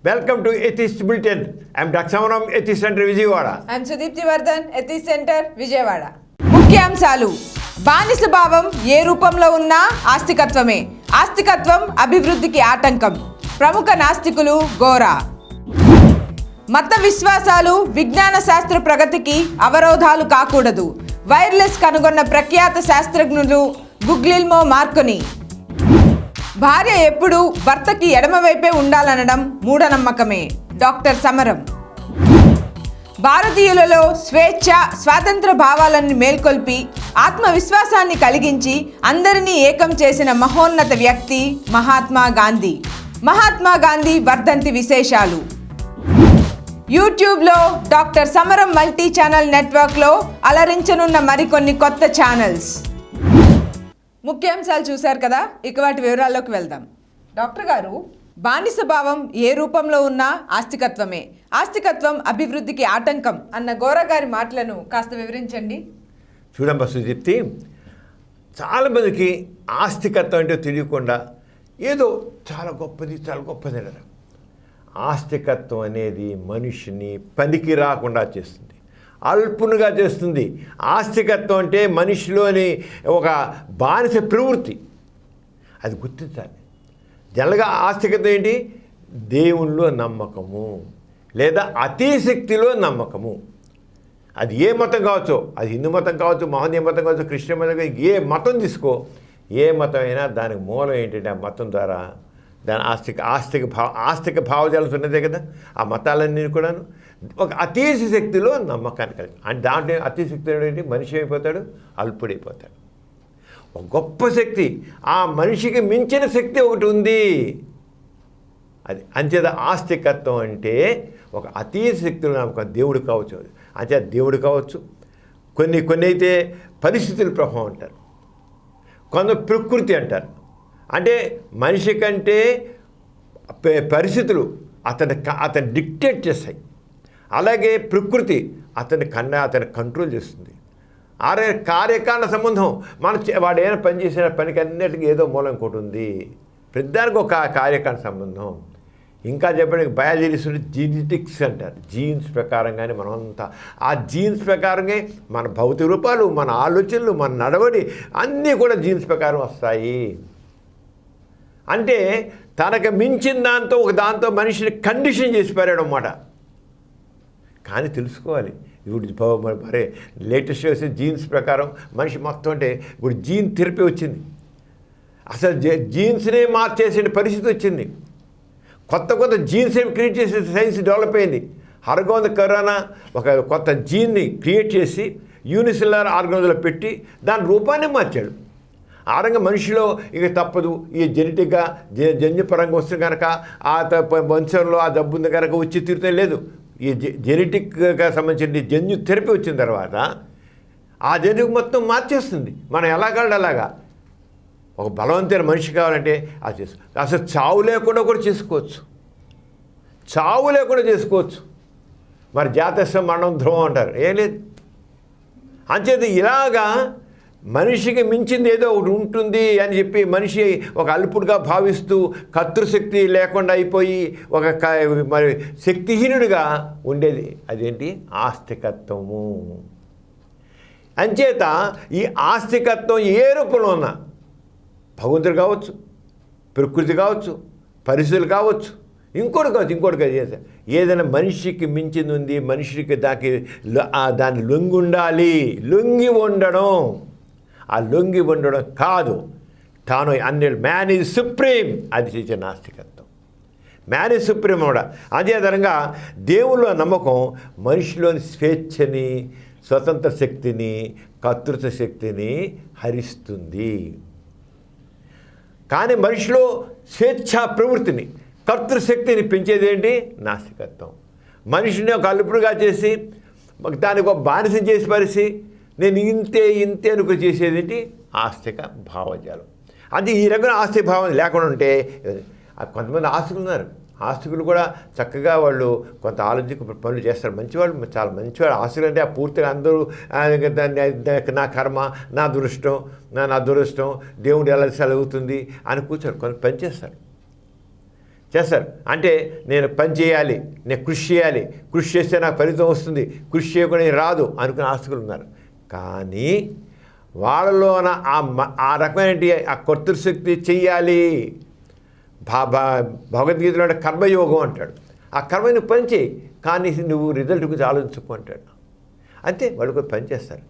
Welcome to ఎథిస్ట్ bulletin. I'm దక్షవరం ఎథిస్ట్ సెంటర్ విజయవాడ. ఐఎమ్ సుదీప్తి వర్ధన్ ఎథిస్ట్ సెంటర్ విజయవాడ. ముఖ్యాంశాలు: బానిస భావం ఏ రూపంలో ఉన్నా ఆస్తికత్వమే. ఆస్తికత్వం అభివృద్ధికి ఆటంకం. ప్రముఖ నాస్తికులు గోరా. మత విశ్వాసాలు విజ్ఞాన శాస్త్ర ప్రగతికి అవరోధాలు కాకూడదు. వైర్లెస్ కనుగొన్న ప్రఖ్యాత శాస్త్రజ్ఞులు గుగ్లిల్మో మార్కోని. భార్య ఎప్పుడూ భర్తకి ఎడమవైపే ఉండాలనడం మూఢనమ్మకమే. డాక్టర్ సమరం. భారతీయులలో స్వేచ్ఛ స్వాతంత్ర భావాలను మేల్కొల్పి ఆత్మవిశ్వాసాన్ని కలిగించి అందరినీ ఏకం చేసిన మహోన్నత వ్యక్తి మహాత్మా గాంధీ. మహాత్మా గాంధీ వర్ధంతి విశేషాలు. యూట్యూబ్లో డాక్టర్ సమరం మల్టీ ఛానల్ నెట్వర్క్లో అలరించనున్న మరికొన్ని కొత్త ఛానల్స్. ముఖ్యాంశాలు చూశారు కదా, ఇక వాటి వివరాల్లోకి వెళ్దాం. డాక్టర్ గారు, బానిస భావం ఏ రూపంలో ఉన్నా ఆస్తికత్వమే. ఆస్తికత్వం అభివృద్ధికి ఆటంకం అన్న గోరా గారి మాటలను కాస్త వివరించండి. చూడమ్మా సుదీప్తి, చాలామందికి ఆస్తికత్వం అంటే తెలియకుండా ఏదో చాలా గొప్పది అంటారు. ఆస్తికత్వం అనేది మనిషిని పనికి రాకుండా చేస్తుంది, అల్పునుగా చేస్తుంది. ఆస్తికత్వం అంటే మనిషిలోని ఒక బానిస ప్రవృత్తి, అది గుర్తించాలి. జనరల్గా ఆస్తికత్వం ఏంటి? దేవుళ్ళో నమ్మకము లేదా అతిశక్తిలో నమ్మకము. అది ఏ మతం కావచ్చు, అది హిందూ మతం కావచ్చు, మహోదయ మతం కావచ్చు, క్రిస్టియన్ మతం కావచ్చు, ఏ మతం తీసుకో, ఏ మతం అయినా దానికి మూలం ఏంటంటే ఆ మతం ద్వారా దాని ఆస్తిక భావజాలం ఉన్నదే కదా. ఆ మతాలన్నీ కూడాను ఒక అతీత శక్తిలో నమ్మకాన్ని కలిగి, అంటే దాంట్లో అతీత శక్తి ఏంటి? మనిషి అయిపోతాడు, అల్పుడైపోతాడు. ఒక గొప్ప శక్తి, ఆ మనిషికి మించిన శక్తి ఒకటి ఉంది. అది అంచేత ఆస్తికత్వం అంటే ఒక అతీత శక్తిలో నమ్మకం. దేవుడు కావచ్చు, అంచేత దేవుడు కావచ్చు, కొన్ని అయితే పరిస్థితుల ప్రభావం అంటారు, కొంత ప్రకృతి అంటారు. అంటే మనిషి కంటే పరిస్థితులు అతను డిక్టేట్ చేస్తాయి. అలాగే ప్రకృతి అతని కంట్రోల్ చేస్తుంది. ఆరే కార్యకారణ సంబంధం, వాడు ఏమైనా పని చేసిన పనికి అన్నిటికీ ఏదో మూలం ఇంకోటి ఉంది. ప్రతిదానికి ఒక కార్యకారణ సంబంధం. ఇంకా చెప్పడానికి బయాలజీస్ జీనెటిక్స్ అంటారు. జీన్స్ ప్రకారంగానే మనమంతా ఆ జీన్స్ ప్రకారంగా మన భౌతిక రూపాలు, మన ఆలోచనలు, మన నడవడి అన్నీ కూడా జీన్స్ ప్రకారం వస్తాయి. అంటే తనకు మించిన దాంతో మనిషిని కండిషన్ చేసి పారాడు అన్నమాట. కానీ తెలుసుకోవాలి, ఇప్పుడు మరే లేటెస్ట్ వచ్చే జీన్స్ ప్రకారం మనిషి మొత్తం అంటే ఇప్పుడు జీన్ థెరపీ వచ్చింది. అసలు జీన్స్నే మార్చేసే పరిస్థితి వచ్చింది. కొత్త జీన్స్ ఏమి క్రియేట్ చేసే సైన్స్ డెవలప్ అయింది. అరగొంద కరోనా ఒక కొత్త జీన్ని క్రియేట్ చేసి యూనిసెల్యులర్ ఆర్గనైజ్లో పెట్టి దాని రూపాన్ని మార్చాడు. ఆ రంగం మనిషిలో ఇక తప్పదు, ఈ జెనెటిక్గా జన్యుపరంగా వస్తుంది కనుక ఆ వంశంలో ఆ జబ్బు ఉంది కనుక వచ్చి తీరుతే లేదు. ఈ జెనెటిక్గా సంబంధించిన జన్యు థెరపీ వచ్చిన తర్వాత ఆ జన్యుకు మొత్తం మార్చేస్తుంది. మనం ఎలాగలడు అలాగా. ఒక బలవంతైన మనిషి కావాలంటే అది చేసుకో. అసలు చావు లేకుండా కూడా చేసుకోవచ్చు. మరి జాతస్యం మరణం ధ్రువం అంటారు, ఏం లేదు. అంచేది ఇలాగా మనిషికి మించింది ఏదో ఒకటి ఉంటుంది అని చెప్పి మనిషి ఒక అల్పుడుగా భావిస్తూ కర్తృశక్తి లేకుండా అయిపోయి ఒక మరి శక్తిహీనుడిగా ఉండేది అదేంటి? ఆస్తికత్వము. అంచేత ఈ ఆస్తికత్వం ఏ రూపంలో ఉన్నా, భగవంతుడు కావచ్చు, ప్రకృతి కావచ్చు, పరిస్థితులు కావచ్చు, ఇంకోటి కావచ్చు, ఏదైనా మనిషికి మించింది ఉంది, మనిషికి దాన్ని లొంగి ఉండాలి. లొంగి ఉండడం, ఆ లొంగి ఉండడం కాదు. తాను మ్యాన్ ఈజ్ సుప్రీం, అది చేసే నాస్తికత్వం. మ్యాన్ ఈజ్ సుప్రీం కూడా. అదేవిధంగా దేవుళ్ళ నమ్మకం మనిషిలోని స్వేచ్ఛని, స్వతంత్ర శక్తిని, కర్తృత్వ శక్తిని హరిస్తుంది. కానీ మనిషిలో స్వేచ్ఛా ప్రవృత్తిని, కర్తృశక్తిని పెంచేది ఏంటి? నాస్తికత్వం. మనిషిని ఒక అల్పుడుగా చేసి దానికి ఒక బానిసం చేసి పరిచి నేను ఇంతే అనుకు చేసేది ఏంటి? ఆస్తిక భావజాలం. అది ఈ రకమైన ఆస్తిక భావం లేకుండా ఉంటే, కొంతమంది ఆస్తికులు ఉన్నారు, ఆస్తికులు కూడా చక్కగా వాళ్ళు కొంత ఆలోచించి పనులు చేస్తారు. మంచివాళ్ళు, చాలా మంచివాళ్ళు. ఆస్తికులు అంటే పూర్తిగా అందరూ నా కర్మ, నా దురదృష్టం, దేవుడు ఎలా సెలవుతుంది అని కూర్చోరు, కొంత పని చేస్తారు. చేస్తారు. అంటే నేను పని చేయాలి, నేను కృషి చేయాలి, కృషి చేస్తే నాకు ఫలితం వస్తుంది, కృషి చేయకుండా రాదు అనుకునే ఆస్తికులు ఉన్నారు. కానీ వాళ్ళలోన ఆ రకమైన ఆ కర్తృశక్తి చెయ్యాలి. భగవద్గీతలో అంటే కర్మయోగం అంటాడు. ఆ కర్మ నువ్వు పని చేయి, కానీ నువ్వు రిజల్ట్ గురించి ఆలోచించుకో అంటాడు. అంతే, వాళ్ళు కూడా పని చేస్తారు.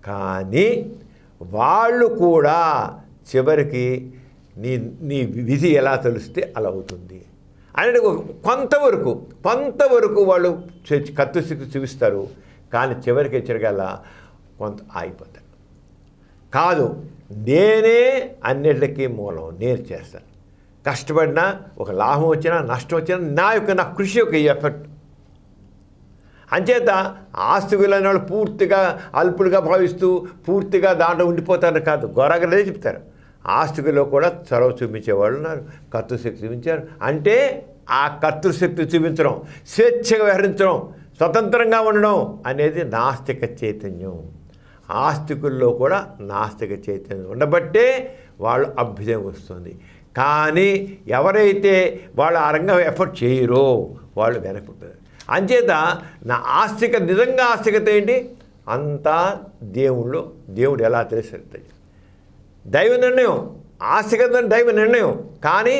కానీ వాళ్ళు కూడా చివరికి నీ విధి ఎలా తెలిస్తే అలా అవుతుంది అనేది కొంతవరకు వాళ్ళు కర్తృశక్తి చూపిస్తారు. కానీ చివరికి వచ్చేకల్లా కొంత ఆగిపోతారు. కాదు, నేనే అన్నిటికీ మూలం, నేను చేస్తాను. కష్టపడినా ఒక లాభం వచ్చినా నష్టం వచ్చినా నా కృషి యొక్క ఎఫెక్ట్. అంచేత ఆస్తికులైన వాళ్ళు పూర్తిగా అల్పులుగా భావిస్తూ పూర్తిగా దాంట్లో ఉండిపోతారని కాదు, గొరగలే చెప్తారు. ఆస్తికుల్లో కూడా చొరవ చూపించేవాళ్ళు ఉన్నారు, కర్తృశక్తి చూపించారు. అంటే ఆ కర్తృశక్తి చూపించడం, స్వేచ్ఛగా వ్యవహరించడం, స్వతంత్రంగా ఉండడం అనేది నాస్తిక చైతన్యం. ఆస్తికుల్లో కూడా నాస్తిక చైతన్యం ఉండబట్టే వాళ్ళు అభ్యుదయం వస్తుంది. కానీ ఎవరైతే వాళ్ళు ఆ రంగం ఎఫర్ట్ చేయరో వాళ్ళు వెనక్కుంటారు. అంచేత నిజంగా ఆస్తికత ఏంటి? అంతా దేవుడు ఎలా తెలుస్తుంది, దైవ నిర్ణయం. ఆస్తికత దైవ నిర్ణయం. కానీ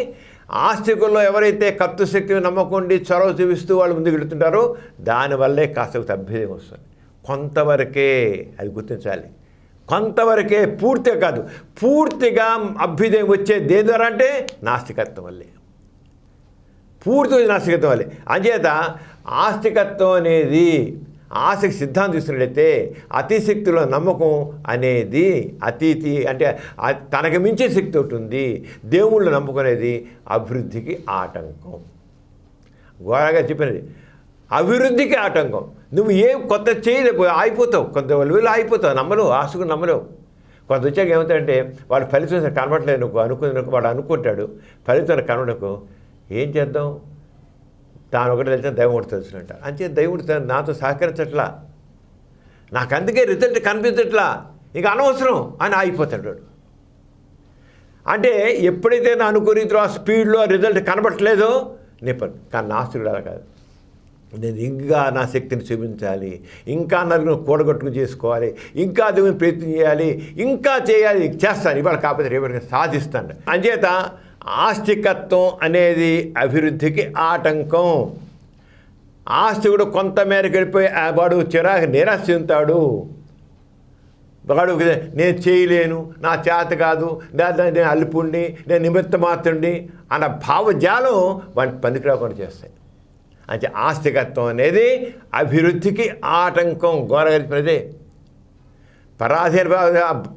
ఆస్తికుల్లో ఎవరైతే కర్తృశక్తిని నమ్మకుండి చొరవ చూపిస్తూ వాళ్ళు ముందుకు వెళుతుంటారో దానివల్లే కాస్త అభ్యుదయం వస్తుంది. కొంతవరకే, అది గుర్తించాలి. కొంతవరకే, పూర్తిగా కాదు. పూర్తిగా అభ్యుదయం వచ్చే దేని ద్వారా అంటే నాస్తికత్వం వల్లే, పూర్తిగా నాస్తికత్వం వల్లే. అంచేత ఆస్తికత్వం అనేది ఆస్తిక సిద్ధాంతం తీసుకున్నట్లయితే అతిశక్తిలో నమ్మకం అనేది అతిథి అంటే తనకు మించే శక్తి ఒకటి ఉంది. దేవుళ్ళు నమ్మకం అనేది అభివృద్ధికి ఆటంకం. ఘోరంగా చెప్పినది, అభివృద్ధికి ఆటంకం. నువ్వు ఏం కొత్త చేయలేవు, ఆగిపోతావు. కొంత వాళ్ళు ఆగిపోతావు, నమ్మలేవు, ఆశకు నమ్మలేవు. కొంత వచ్చాక ఏమవుతాయంటే వాడు ఫలితం కనబడలేదు వాడు అనుకుంటాడు, ఫలితం కనబడకు ఏం చేద్దాం, తాను ఒకటి తెలిసిన దైవం ఒకటి తెలుసునంట. అంతే దైవుడు నాతో సహకరించట్లా, నాకు అందుకే రిజల్ట్ కనిపించట్లా, ఇంకా అనవసరం అని ఆగిపోతాడు. అంటే ఎప్పుడైతే నా అనుకున్న ఆ స్పీడ్లో రిజల్ట్ కనబట్టలేదో నిప్పను. కానీ నాస్తికుడు అలా కాదు, నేను ఇంకా నా శక్తిని చూపించాలి, ఇంకా నలుగురు కూడగట్టుకు చేసుకోవాలి, ఇంకా దేవుని ప్రయత్నం చేయాలి, ఇంకా చేయాలి, చేస్తాను, ఇవాళ కాకపోతే రేపటికి సాధిస్తాను. అంచేత ఆస్తికత్వం అనేది అభివృద్ధికి ఆటంకం. ఆస్తికుడు కొంత మేరకు వెళ్ళిపోయి వాడు చిరాకు నిరాశ చెందుతాడు. వాడు నేను చేయలేను, నా చేత కాదు, నేను అల్పుండి, నేను నిమిత్త మాత్రుండి అన్న భావజాలం వాడిని పనికిరాకుండా చేస్తాయి. అంటే ఆస్తికత్వం అనేది అభివృద్ధికి ఆటంకం. ఘోరగలిపినదే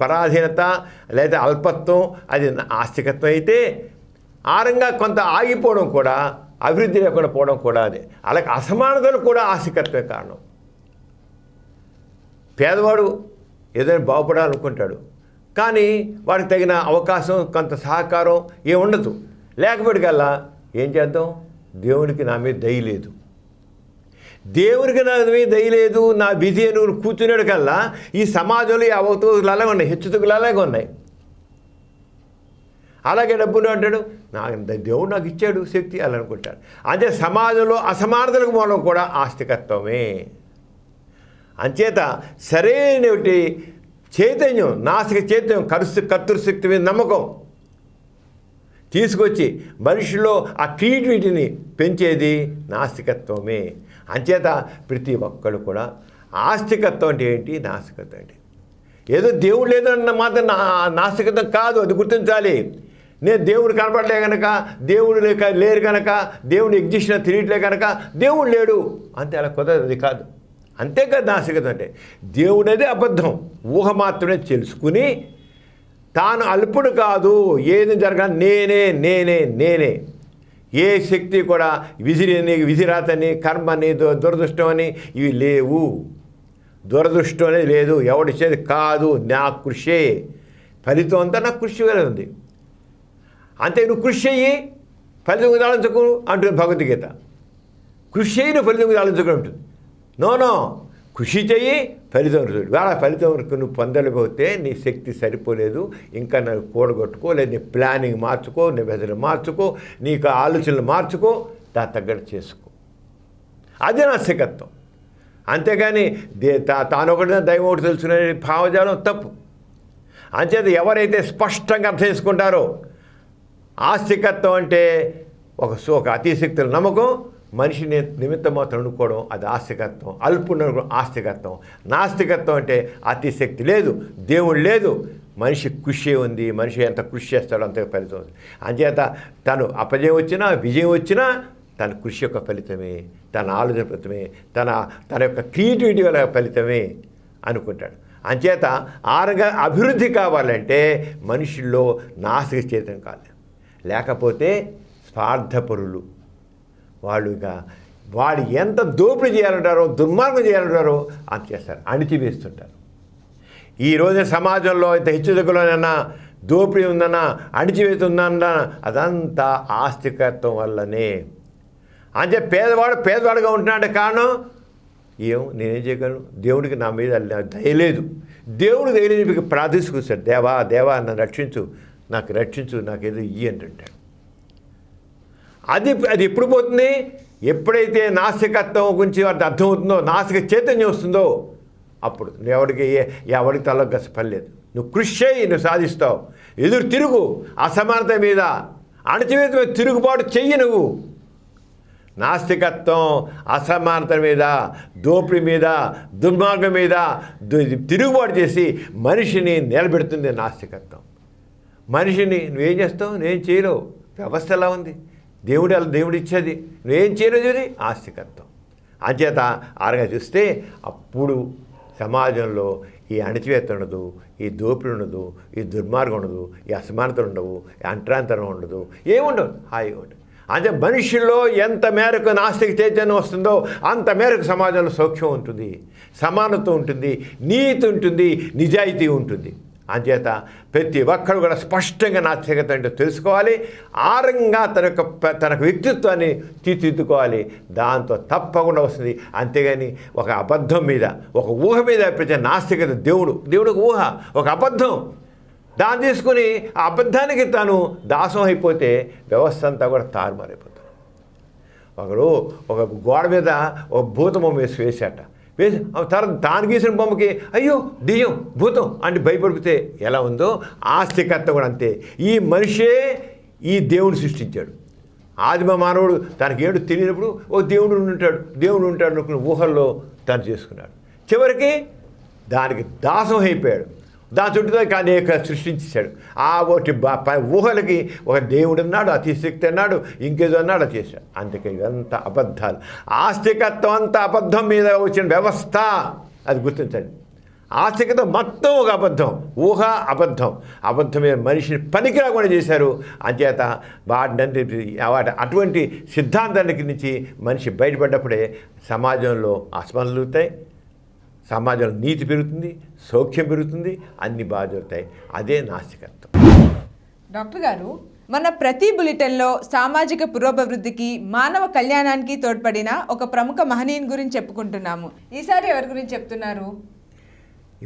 పరాధీనత లేదా అల్పత్వం అది ఆస్తికత్వం అయితే, ఆరంగా కొంత ఆగిపోవడం కూడా, అభివృద్ధి లేకుండా పోవడం కూడా అదే. అలాగే అసమానతలు కూడా ఆస్తికత్వమే కారణం. పేదవాడు ఏదైనా బాగుపడాలనుకుంటాడు, కానీ వాడికి తగిన అవకాశం, కొంత సహకారం ఉండదు. లేకపోటికల్లా ఏం చేద్దాం, దేవునికి నా మీద దయ లేదు, దేవునికి నా మీద దయ లేదు, నా విధి అని కూర్చున్నాడు కల్లా ఈ సమాజంలో ఈ అవతూతులు అలాగే ఉన్నాయి, హెచ్చుతుకులు అలాగే ఉన్నాయి. అలాగే డబ్బులు అంటాడు, దేవుడు నాకు ఇచ్చాడు శక్తి అని అనుకుంటాడు. అదే సమాజంలో అసమానతలకు మూలం కూడా ఆస్తికత్వమే. అంచేత సరైనటి చైతన్యం, నాస్తిక చైతన్యం, కర్తృశక్తి మీద నమ్మకం తీసుకొచ్చి మనిషిలో ఆ క్రియేటివిటీని పెంచేది నాస్తికత్వమే. అంచేత ప్రతి ఒక్కడు కూడా ఆస్తికత్వం అంటే ఏంటి, నాస్తికత్వం అంటే ఏదో దేవుడు లేదన్న మాత్రం నాస్తికత్వం కాదు, అది గుర్తించాలి. నేను దేవుడు కనపడలే కనుక, దేవుడు లేరు కనుక, దేవుడు ఎగ్జిస్టెన్స్ తెలియట్లే కనుక దేవుడు లేడు అంతే, అలా కుదరదు, అది కాదు. అంతేకాదు నాస్తికత్వం అంటే దేవుడేదే అబద్ధం, ఊహ మాత్రమే తెలుసుకుని తాను అల్పుడు కాదు, ఏది జరగాలి నేనే నేనే నేనే. ఏ శక్తి కూడా విధిరాతని, కర్మని, దురదృష్టం అని ఇవి లేవు. దురదృష్టం అనేది లేదు, ఎవడిచ్చేది కాదు, నా కృషే ఫలితం అంతా నా కృషి వేరే ఉంది. అంతే, నువ్వు కృషి అయ్యి ఫలితం ఆలోచించకు అంటుంది భగవద్గీత. కృషి అయ్యి నువ్వు ఫలితం ఆలోచించకు ఉంటుంది. నో, కృషి చెయ్యి, ఫలితం చూడు. వాళ్ళ ఫలితం నువ్వు పొందలేకపోతే నీ శక్తి సరిపోలేదు, ఇంకా నువ్వు కూడగొట్టుకో, లేదు నీ ప్లానింగ్ మార్చుకో, నీ మెదడు మార్చుకో, నీకు ఆలోచనలు మార్చుకో, దాని తగ్గట్టు చేసుకో. అదే నాస్తికత్వం. అంతేగాని తాను ఒకటి దైవం ఒకటి తెలుసుకునే భావజాలం తప్పు. అంచేత ఎవరైతే స్పష్టంగా అర్థం చేసుకుంటారో ఆస్తికత్వం అంటే ఒక అతిశక్తుల నమ్మకం, మనిషిని నిమిత్తం మాత్రం అనుకోవడం, అది ఆస్తికత్వం. అల్పుని ఆస్తికత్వం. నాస్తికత్వం అంటే అతిశక్తి లేదు, దేవుడు లేదు, మనిషి కృషి ఉంది, మనిషి ఎంత కృషి చేస్తాడో అంత ఫలితం ఉంది. అంచేత తను అపజయం వచ్చినా విజయం వచ్చినా తన కృషి యొక్క ఫలితమే, తన ఆలోచన ఫలితమే, తన యొక్క క్రియేటివిటీ వల్ల ఫలితమే అనుకుంటాడు. అంచేత ఆరంగా అభివృద్ధి కావాలంటే మనుషుల్లో నాస్తిక చైతన్యం కాదు. లేకపోతే స్వార్థపరులు వాడు ఎంత దోపిడీ చేయాలంటారో, దుర్మార్గం చేయాలంటారో అంత చేస్తారు, అణిచివేస్తుంటారు. ఈరోజు సమాజంలో ఇంత హెచ్చుతగ్గులోనన్నా దోపిడీ ఉందన్నా, అణిచివేత ఉందన్నా అదంతా ఆస్తికత్వం వల్లనే. అంటే పేదవాడుగా ఉంటున్నాడే కారణం నేనేం చేయగలను, దేవుడికి నా మీద దయలేదు, దేవుడు దయలేదు, మీకు ప్రార్థించుకొచ్చాడు, దేవా నన్ను రక్షించు, నాకేదో ఇయ్యి అంటుంటాడు. అది ఎప్పుడు పోతుంది? ఎప్పుడైతే నాస్తికత్వం గురించి వారికి అర్థమవుతుందో, నాస్తిక చైతన్యం వస్తుందో అప్పుడు ఎవరికి తల గసపడలేదు. నువ్వు కృషి చేయి, నువ్వు సాధిస్తావు. ఎదురు తిరుగు, అసమానత మీద అణచివేత మీద తిరుగుబాటు చెయ్యి. నువ్వు నాస్తికత్వం అసమానత మీద, దోపిడీ మీద, దుర్మార్గం మీద తిరుగుబాటు చేసి మనిషిని నిలబెడుతుంది నాస్తికత్వం. మనిషిని నువ్వేం చేస్తావు? నువ్వేం చేయలేవు, వ్యవస్థ ఎలా ఉంది, దేవుడు ఇచ్చేది నువ్వేం చేయలేదు, ఆస్తికత్వం. అంచేత ఆరగా చూస్తే అప్పుడు సమాజంలో ఈ అణచివేత ఉండదు, ఈ దోపిడీ ఉండదు, ఈ దుర్మార్గం ఉండదు, ఈ అసమానతలు ఉండవు, ఈ అంటరాంతరం ఉండదు, ఏముండవు, హాయిగా ఉండదు. అంటే మనుషుల్లో ఎంత మేరకు నాస్తిక చైతన్యం వస్తుందో అంత మేరకు సమాజంలో సౌఖ్యం ఉంటుంది, సమానత ఉంటుంది, నీతి ఉంటుంది, నిజాయితీ ఉంటుంది. అంచేత ప్రతి ఒక్కరు కూడా స్పష్టంగా నాస్తికత అంటే తెలుసుకోవాలి. ఆరంగా తన వ్యక్తిత్వాన్ని తీర్చిదిద్దుకోవాలి. దాంతో తప్పకుండా వస్తుంది. అంతేగాని ఒక అబద్ధం మీద, ఒక ఊహ మీద ప్రతి నాస్తికత, దేవుడు ఊహ, ఒక అబద్ధం, దాన్ని తీసుకుని ఆ అబద్ధానికి తాను దాసం అయిపోతే వ్యవస్థ అంతా కూడా తారుమారైపోతుంది. ఒక గోడ మీద ఒక భూతమం వేసాట, తర్వాత తాను గీసిన బొమ్మకి అయ్యో దెయ్యం భూతం అంటే భయపడితే ఎలా ఉందో ఆస్తికత్వం కూడా అంతే. ఈ మనిషే ఈ దేవుడు సృష్టించాడు. ఆదిమ మానవుడు తనకి ఏడు తెలియనప్పుడు దేవుడు ఉంటాడు అనుకున్న ఊహల్లో తను చేసుకున్నాడు. చివరికి దానికి దాసం అయిపోయాడు. దాని చుట్టూ కానీ సృష్టించాడు. ఆ ఒకటి ఊహలకి ఒక దేవుడు అన్నాడు, అతిశక్తి అన్నాడు, ఇంకేదో అన్నాడు, అది చేశాడు. అందుకే ఇదంతా అబద్ధాలు. ఆస్తికత్వం అంతా అబద్ధం మీద వచ్చిన వ్యవస్థ, అది గుర్తించండి. ఆస్తికత మొత్తం ఒక అబద్ధం, ఊహ అబద్ధం మీద మనిషిని పనికిరాకుండా చేశారు. అంచేత అటువంటి సిద్ధాంతానికి నుంచి మనిషి బయటపడ్డప్పుడే సమాజంలో అసమానతలు అవుతాయి, సమాజంలో నీతి పెరుగుతుంది, సౌఖ్యం పెరుగుతుంది, అన్ని బాగా జరుగుతాయి. అదే నాస్తికత్వం. డాక్టర్ గారు, మన ప్రతి బులెటిన్లో సామాజిక పురోభివృద్ధికి, మానవ కళ్యాణానికి తోడ్పడిన ఒక ప్రముఖ మహనీయుని గురించి చెప్పుకుంటున్నాము. ఈసారి ఎవరి గురించి చెప్తున్నారు?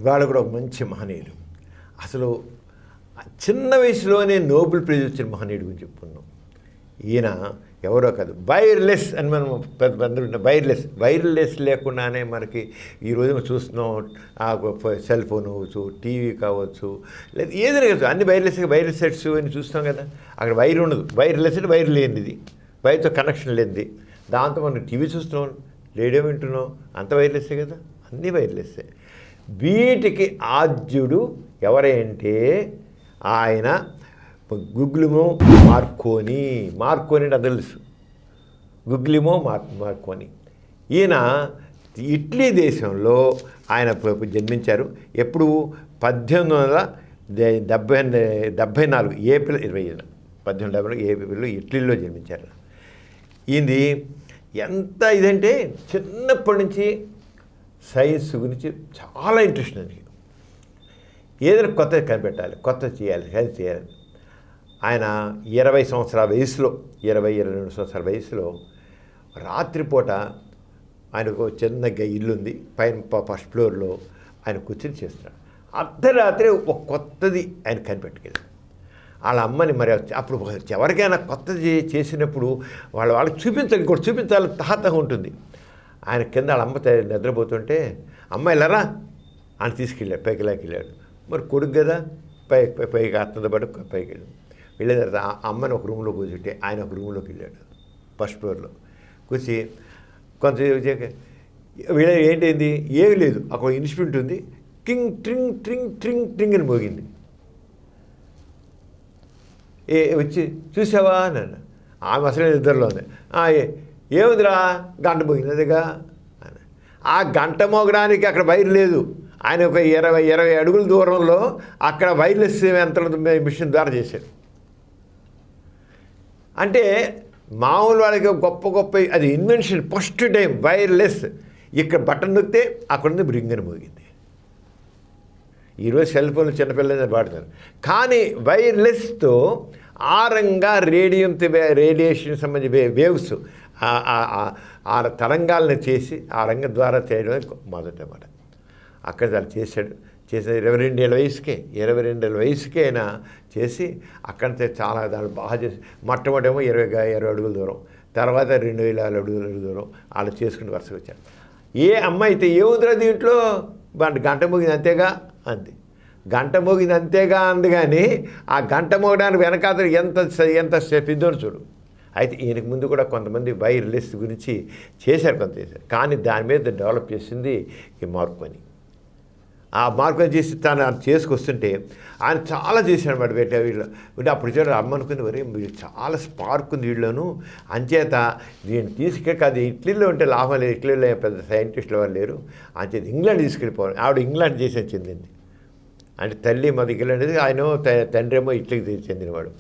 ఇవాళ కూడా ఒక మంచి మహనీయుడు. అసలు చిన్న వయసులోనే నోబెల్ ప్రైజ్ వచ్చిన మహనీయుడు గురించి చెప్పుకున్నాం. ఈయన ఎవరో కాదు, వైర్లెస్ అని మనం వైర్లెస్ లేకుండానే మనకి ఈరోజు చూస్తున్నాం. సెల్ ఫోన్ అవ్వచ్చు, టీవీ కావచ్చు, లేదా ఏదైనా కావచ్చు, అన్ని వైర్లెస్ సెట్స్ అని చూస్తాం కదా. అక్కడ వైర్ ఉండదు, వైర్లెస్ అంటే వైర్ లేనిది, వైర్తో కనెక్షన్ లేనిది. దాంతో మనం టీవీ చూస్తున్నాం, రేడియో వింటున్నాం, అంత వైర్లెస్సే కదా, అన్నీ వైర్లెస్సే. వీటికి ఆద్యుడు ఎవరంటే ఆయన గుగ్లిమో మార్కోని అంటే తెలుసు, గుగ్లిమో మార్కోని. ఈయన ఇటలీ దేశంలో ఆయన జన్మించారు. ఎప్పుడు 1874 ఏప్రిల్ 20, 1874 ఏప్రిల్లో ఇటలీలో జన్మించారు. ఇది ఎంత ఇదంటే చిన్నప్పటి నుంచి సైన్స్ గురించి చాలా ఇంట్రెస్ట్ ఉంది. ఏదైనా కొత్తది కనిపెట్టాలి, కొత్తది చేయాలి, సైన్స్ చేయాలి. ఆయన 20 సంవత్సరాల వయసులో, 22 సంవత్సరాల వయసులో రాత్రిపూట ఆయనకు చిన్న ఇల్లు ఉంది, పైన ఫస్ట్ ఫ్లోర్లో ఆయన కూర్చొని చేస్తున్నాడు. అర్ధరాత్రి ఒక కొత్తది ఆయన కనిపెట్టుకెళ్ళాడు. వాళ్ళ అమ్మని మరి అప్పుడు ఎవరికైనా కొత్తది చేసినప్పుడు వాళ్ళకి చూపించాలి, ఇంకోటి చూపించాలి తహతహ ఉంటుంది. ఆయన కింద వాళ్ళ అమ్మ నిద్రపోతుంటే అమ్మ వెళ్ళరా అని తీసుకెళ్ళాడు, పైకి వెళ్ళాడు. మరి కొడుకు కదా పైకి అత్తతో పాటు పైకి వెళ్ళాడు. వెళ్ళిన తర్వాత ఆ అమ్మని ఒక రూమ్లో కూర్చుంటే ఆయన ఒక రూమ్లోకి వెళ్ళాడు, ఫస్ట్ ఫ్లోర్లో కూర్చి కొంత వీళ్ళ ఏంటైంది, ఏమి లేదు, అక్కడ ఇన్స్ట్రుమెంట్ ఉంది, కింగ్ ట్రింగ్ ట్రింగ్ ట్రింగ్ ట్రింగ్ అని మోగింది. వచ్చి చూసావా అన్నాడు. ఆమె అసలే నిద్రలో ఉంది. ఏముందిరా, గంట మోగినదిగా అని. ఆ గంట మోగడానికి అక్కడ వైర్ లేదు. ఆయన ఒక 20 అడుగుల దూరంలో అక్కడ వైర్లెస్ యంత్రం మిషన్ ద్వారా చేశాడు. అంటే మామూలు వాళ్ళకి గొప్ప అది ఇన్వెన్షన్, ఫస్ట్ టైం వైర్లెస్. ఇక్కడ బటన్ నొక్కితే అక్కడ ఉంది రింగ్ అని మోగింది. ఈరోజు సెల్ ఫోన్లు చిన్నపిల్లలు వాడుతారు, కానీ వైర్లెస్తో ఆ రంగా రేడియేషన్ సంబంధించి వేవ్స్ ఆ తరంగాలను చేసి ఆ రంగం ద్వారా చేయడం మొదట అక్కడ దాన్ని చేసిన 22 ఏళ్ళ వయసుకే 22 వయసుకే అయినా చేసి అక్కడితే చాలా దాన్ని బాగా చేసి మొట్టమొదటేమో 20 అడుగుల దూరం, తర్వాత 2000 అడుగుల దూరం అలా చేసుకుని వరుసగా వచ్చారు. ఏ అమ్మాయి అయితే ఏముందిరా దీంట్లో గంట మోగింది అంతేగా అంది. గంట మోగింది అంతేగా అంది, కానీ ఆ గంట మోగడానికి వెనకాతలు ఎంత ఇద్దో చూడు. అయితే ఈయనకు ముందు కూడా కొంతమంది వైర్లెస్ గురించి చేశారు, కొంత చేశారు, కానీ దాని మీద డెవలప్ చేసింది ఈ మార్కోని. ఆ మార్కోని చేసి తను చేసుకొస్తుంటే ఆయన చాలా చేశాడు అన్నమాట. వీళ్ళు అంటే అప్పుడు చూడాలి అమ్మ అనుకుంది, మరి వీళ్ళు చాలా స్పార్క్ ఉంది వీళ్ళను, అంచేత దీన్ని తీసుకెళ్ళి అది ఇటలీలో ఉంటే లాభం లేదు, ఇటలీలో పెద్ద సైంటిస్టులు వాళ్ళు లేరు, అంచేత ఇంగ్లాండ్ తీసుకెళ్ళిపోవాలి. ఆవిడ ఇంగ్లాండ్ చేసే చెందింది, అంటే తల్లి మాది ఇంగ్లాండ్, ఆయన తండ్రి ఏమో ఇటలీకి చెందినవాడు.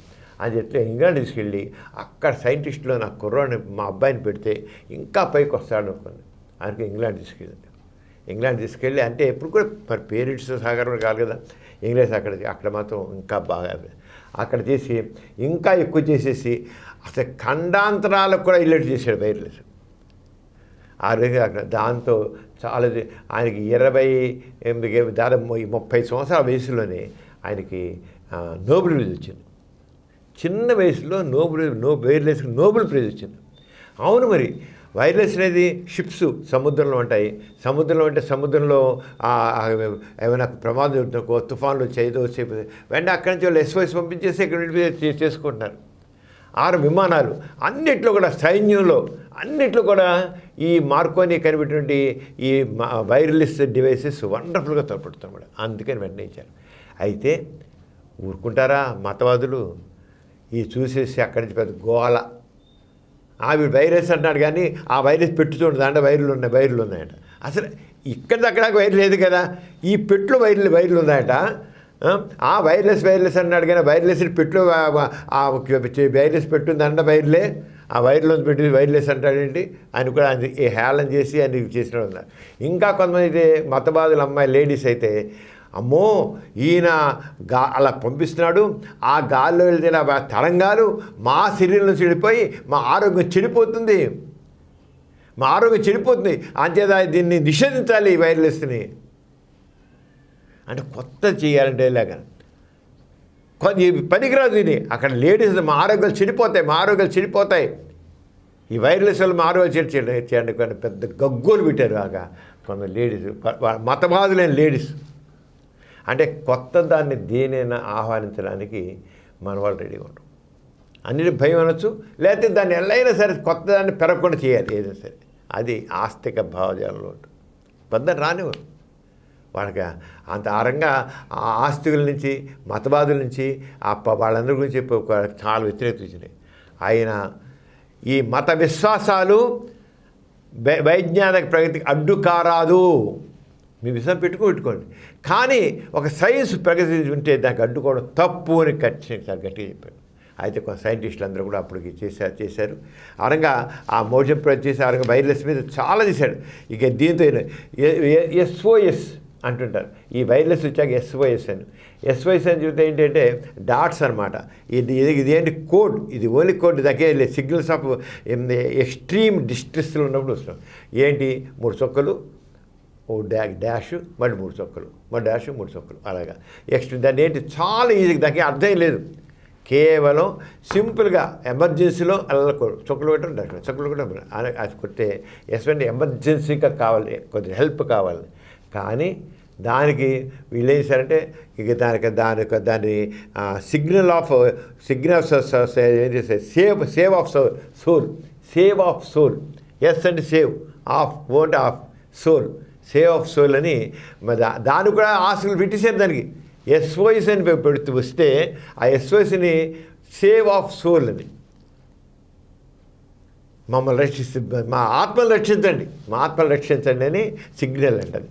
అని చెప్తే ఇంగ్లాండ్ తీసుకెళ్ళి అక్కడ సైంటిస్టులో నా కుర్రాన్ని మా అబ్బాయిని పెడితే ఇంకా పైకి వస్తాడు అనుకోండి. ఆయనకి ఇంగ్లాండ్ తీసుకెళ్ళి అంటే ఎప్పుడు కూడా మరి పేరెంట్స్ సహకారం కాదు కదా, ఇంగ్లీష్ అక్కడ మాత్రం ఇంకా బాగా అక్కడ చేసి ఇంకా ఎక్కువ చేసేసి అసలు ఖండాంతరాలకు కూడా ఇల్లేట్ చేశాడు వైర్లెస్. ఆ రోజు అక్కడ దాంతో చాలా ఆయనకి 28 దాదాపు 30 సంవత్సరాల వయసులోనే ఆయనకి నోబెల్ ప్రైజ్ వచ్చింది. చిన్న వయసులో వైర్లెస్కి నోబెల్ ప్రైజ్ వచ్చింది. అవును, మరి వైర్లెస్ అనేది షిప్స్ సముద్రంలో ఉంటాయి, సముద్రంలో అంటే సముద్రంలో ఏమైనా ప్రమాదం తుఫాన్లు వచ్చాయిదో వెంటనే అక్కడి నుంచి వాళ్ళు SOS పంపించేసి ఇక్కడ చేసుకుంటున్నారు. 6 విమానాలు అన్నిట్లో కూడా సైన్యంలో అన్నిట్లో కూడా ఈ మార్కోని కనిపెట్టినటువంటి ఈ వైర్లెస్ డివైసెస్ వండర్ఫుల్గా తోడ్పడుతాం కూడా, అందుకని వెంటనే ఇచ్చారు. అయితే ఊరుకుంటారా మతవాదులు, ఈ చూసేసి అక్కడి నుంచి పెద్ద గోల. ఆవిడ వైరస్ అంటున్నాడు, కానీ ఆ వైరస్ పెట్టు చూడండి దాంట్లో వైర్లు ఉన్నాయట. అసలు ఇక్కడిదక్కడ వైర్ లేదు కదా, ఈ పెట్లు వైర్లు ఉన్నాయట. ఆ వైర్లెస్ అన్నాడు, కానీ వైర్లెస్ పెట్లు వైర్లెస్ పెట్టుంది అంట వైర్లే, ఆ వైర్లో పెట్టి వైర్లెస్ అంటాడేంటి ఆయన కూడా ఆయన హేళన చేసి ఆయన చేసినాడు ఉన్నారు. ఇంకా కొంతమంది అయితే మతవాదుల అమ్మాయి లేడీస్ అయితే అమ్మో ఈయన అలా పంపిస్తున్నాడు, ఆ గాల్లో వెళ్తే తరంగాలు మా శరీరంలో చెడిపోయి మా ఆరోగ్యం చెడిపోతుంది, అంచేత దీన్ని నిషేధించాలి ఈ వైర్లెస్ని అంటే కొత్త చేయాలంటే ఇలాగా పనికిరాదు ఇది. అక్కడ లేడీస్ మా ఆరోగ్యాలు చెడిపోతాయి, ఈ వైర్లెస్ వల్ల మా ఆరోగ్యాలు చేయండి కానీ పెద్ద గగ్గోలు పెట్టారు. ఆగా కొంత లేడీస్ మతవాదులైన లేడీస్ అంటే కొత్త దాన్ని దేనైనా ఆహ్వానించడానికి మన వాళ్ళు రెడీగా ఉంటాం. అన్నిటి భయం అనొచ్చు, లేకపోతే దాన్ని ఎల్లైనా సరే కొత్త దాన్ని పెరగకుండా చేయాలి ఏదైనా సరే. అది ఆస్తిక భావజాలంలో ఉంటుంది. పెద్ద రానివారు వాళ్ళకి అంత ఆరంగా ఆస్తికుల నుంచి మతవాదుల నుంచి వాళ్ళందరి గురించి చాలా వ్యతిరేకత వచ్చినాయి. ఆయన ఈ మత విశ్వాసాలు వైజ్ఞానిక ప్రగతికి అడ్డు కారాదు, మీ విషయం పెట్టుకోండి, కానీ ఒక సైన్స్ ప్రగతి ఉంటే దానికి అడ్డుకోవడం తప్పు అని చాలా గట్టిగా చెప్పాడు. అయితే కొంత సైంటిస్టులు అందరూ కూడా అప్పటికి చేశారు. అరంగా ఆ మోషన్ ప్రయత్నం చేసి అరంగా వైర్లెస్ మీద చాలా చేశాడు. ఇక దీంతో SOS అంటుంటారు. ఈ వైర్లెస్ వచ్చాక ఎస్ఓఎస్ అని చెబితే ఏంటంటే డాట్స్ అనమాట. ఇది ఏంటి కోడ్, ఇది ఓన్లీ కోడ్ దగ్గర సిగ్నల్స్ ఆఫ్ ఎక్స్ట్రీమ్ డిస్ట్రెస్లో ఉన్నప్పుడు వస్తాం. ఏంటి 3 చుక్కలు, ఓ డాష్, మళ్ళీ 3 చుక్కలు, మళ్ళీ డాష్, 3 చుక్కలు, అలాగా ఎక్స్ట్రీమ్. దాన్ని ఏంటి చాలా ఈజీగా, దానికి అర్థం లేదు. కేవలం సింపుల్గా ఎమర్జెన్సీలో అల్లకూడదు, చుక్కలు పెట్టడం డాక్టర్ చుక్కలు కూడా అది కొట్టే ఎస్పెంట్ ఎమర్జెన్సీగా కావాలి, కొద్దిగా హెల్ప్ కావాలి. కానీ దానికి వీళ్ళు ఏం చేశారంటే ఇక దాని signal of save of soul S అంటే సేవ్ ఆఫ్ ఓంట్ of soul, save of soul అని దాన్ని కూడా ఆశలు పెట్టేశారు. దానికి ఎస్ఓఎస్ అని పెడుతూ వస్తే ఆ ఎస్ఓఎస్ని సేవ్ ఆఫ్ సోల్ అని, మమ్మల్ని రక్షిస్తుంది, మా ఆత్మను రక్షించండి అని సిగ్నల్ అంటది.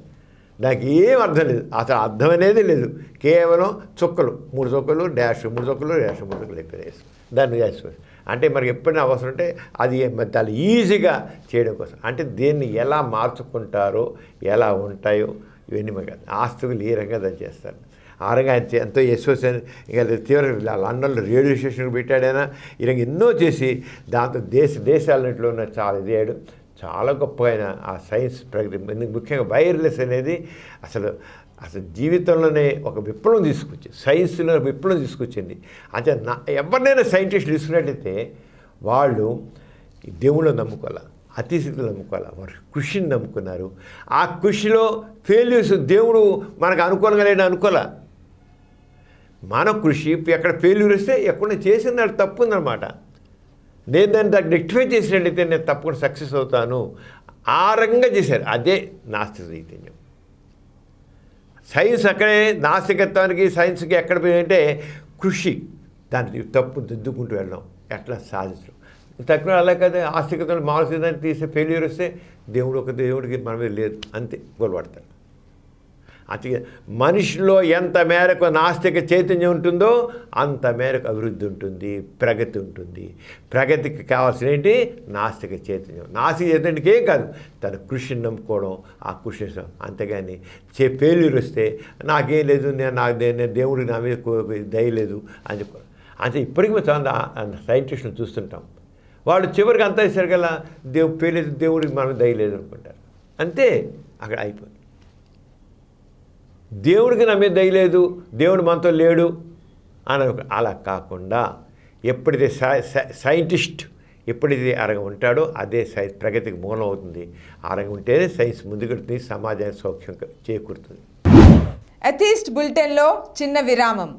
దానికి ఏం అర్థం లేదు, అసలు అర్థం అనేది లేదు. కేవలం చుక్కలు, 3 చుక్కలు, డాష్, 3 చుక్కలు, డాష్, 3 చుక్కలు అయిపోయాయి. దాన్ని ఎస్ఓఎస్ అంటే మనకి ఎప్పుడైనా అవసరం ఉంటే అది చాలా ఈజీగా చేయడం కోసం. అంటే దీన్ని ఎలా మార్చుకుంటారో, ఎలా ఉంటాయో ఇవన్నీ మనకి ఆస్తులు ఏ రకంగా దాన్ని చేస్తారు. ఆ రంగా ఎంతో ఎస్ఓఎస్ ఇంకా తీవ్ర లండన్లో రేడియో స్టేషన్ పెట్టాడైనా ఈ రంగా ఎన్నో చేసి దాంతో దేశాలన్నింటిలో ఉన్న చాలా ఇదేడు చాలా గొప్పగా ఆ సైన్స్ ప్రగతి, ముఖ్యంగా వైర్లెస్ అనేది అసలు జీవితంలోనే ఒక విప్లవం తీసుకొచ్చింది, సైన్స్లో విప్లవం తీసుకొచ్చింది. అంటే ఎవరినైనా సైంటిస్ట్ తీసుకున్నట్టయితే వాళ్ళు దేవుళ్ళని నమ్ముకోవాలి, అతిశక్తులు నమ్ముకోవాలి, వారు కృషిని నమ్ముకున్నారు. ఆ కృషిలో ఫెయిల్యూర్స్ దేవుడు మనకు అనుకూలంగా లేని అనుకోలే. మన కృషి ఎక్కడ ఫెయిల్యూర్ వస్తే ఎక్కడ చేసిన దానికి తప్పు ఉందన్నమాట. నేను దాన్ని రెక్టిఫై చేసినట్టయితే నేను తప్పకుండా సక్సెస్ అవుతాను. ఆ రకంగా చేశారు. అదే నాస్తిక చైతన్యం. సైన్స్ అక్కడే నాస్తికత్వానికి సైన్స్కి ఎక్కడ పోయిందంటే కృషి, దాన్ని తప్పు దిద్దుకుంటూ వెళ్ళడం, ఎట్లా సాధించడం. తక్కువ అలా కదా ఆస్తికతలు మానసిక దాన్ని తీసే ఫెయిల్యూర్ వస్తే దేవుడికి మన మీద లేదు, అంతే గొడవడతారు. అది మనిషిలో ఎంత మేరకు నాస్తిక చైతన్యం ఉంటుందో అంత మేరకు అభివృద్ధి ఉంటుంది, ప్రగతి ఉంటుంది. ప్రగతికి కావాల్సిన ఏంటి? నాస్తిక చైతన్యం. నాస్తిక చైతన్యానికి ఏం కాదు, తన కృషిని నమ్ముకోవడం, ఆ కృషి. అంతేగాని ఫెయిల్యూర్ వస్తే నాకేం లేదు, నేను దేవుడికి నా మీద దయలేదు అని చెప్పారు. అంటే ఇప్పటికీ మేము చాలా సైంటిస్టులు చూస్తుంటాం, వాళ్ళు చివరికి అంతా వేసారు కదా దేవుడికి మనం దయలేదు అనుకుంటారు. అంతే, అక్కడ అయిపోయింది. దేవుడికి నా మీద దయలేదు, దేవుడు మనతో లేడు అని అలా కాకుండా ఎప్పుడైతే సైంటిస్ట్ ఎప్పుడైతే అరంగం ఉంటాడో అదే ప్రగతికి మూలం అవుతుంది. అరంగం ఉంటేనే సైన్స్ ముందుకెడుతుంది, సమాజానికి సౌఖ్యం చేకూరుతుంది. ఎథీస్ట్ బులెటిన్లో చిన్న విరామం.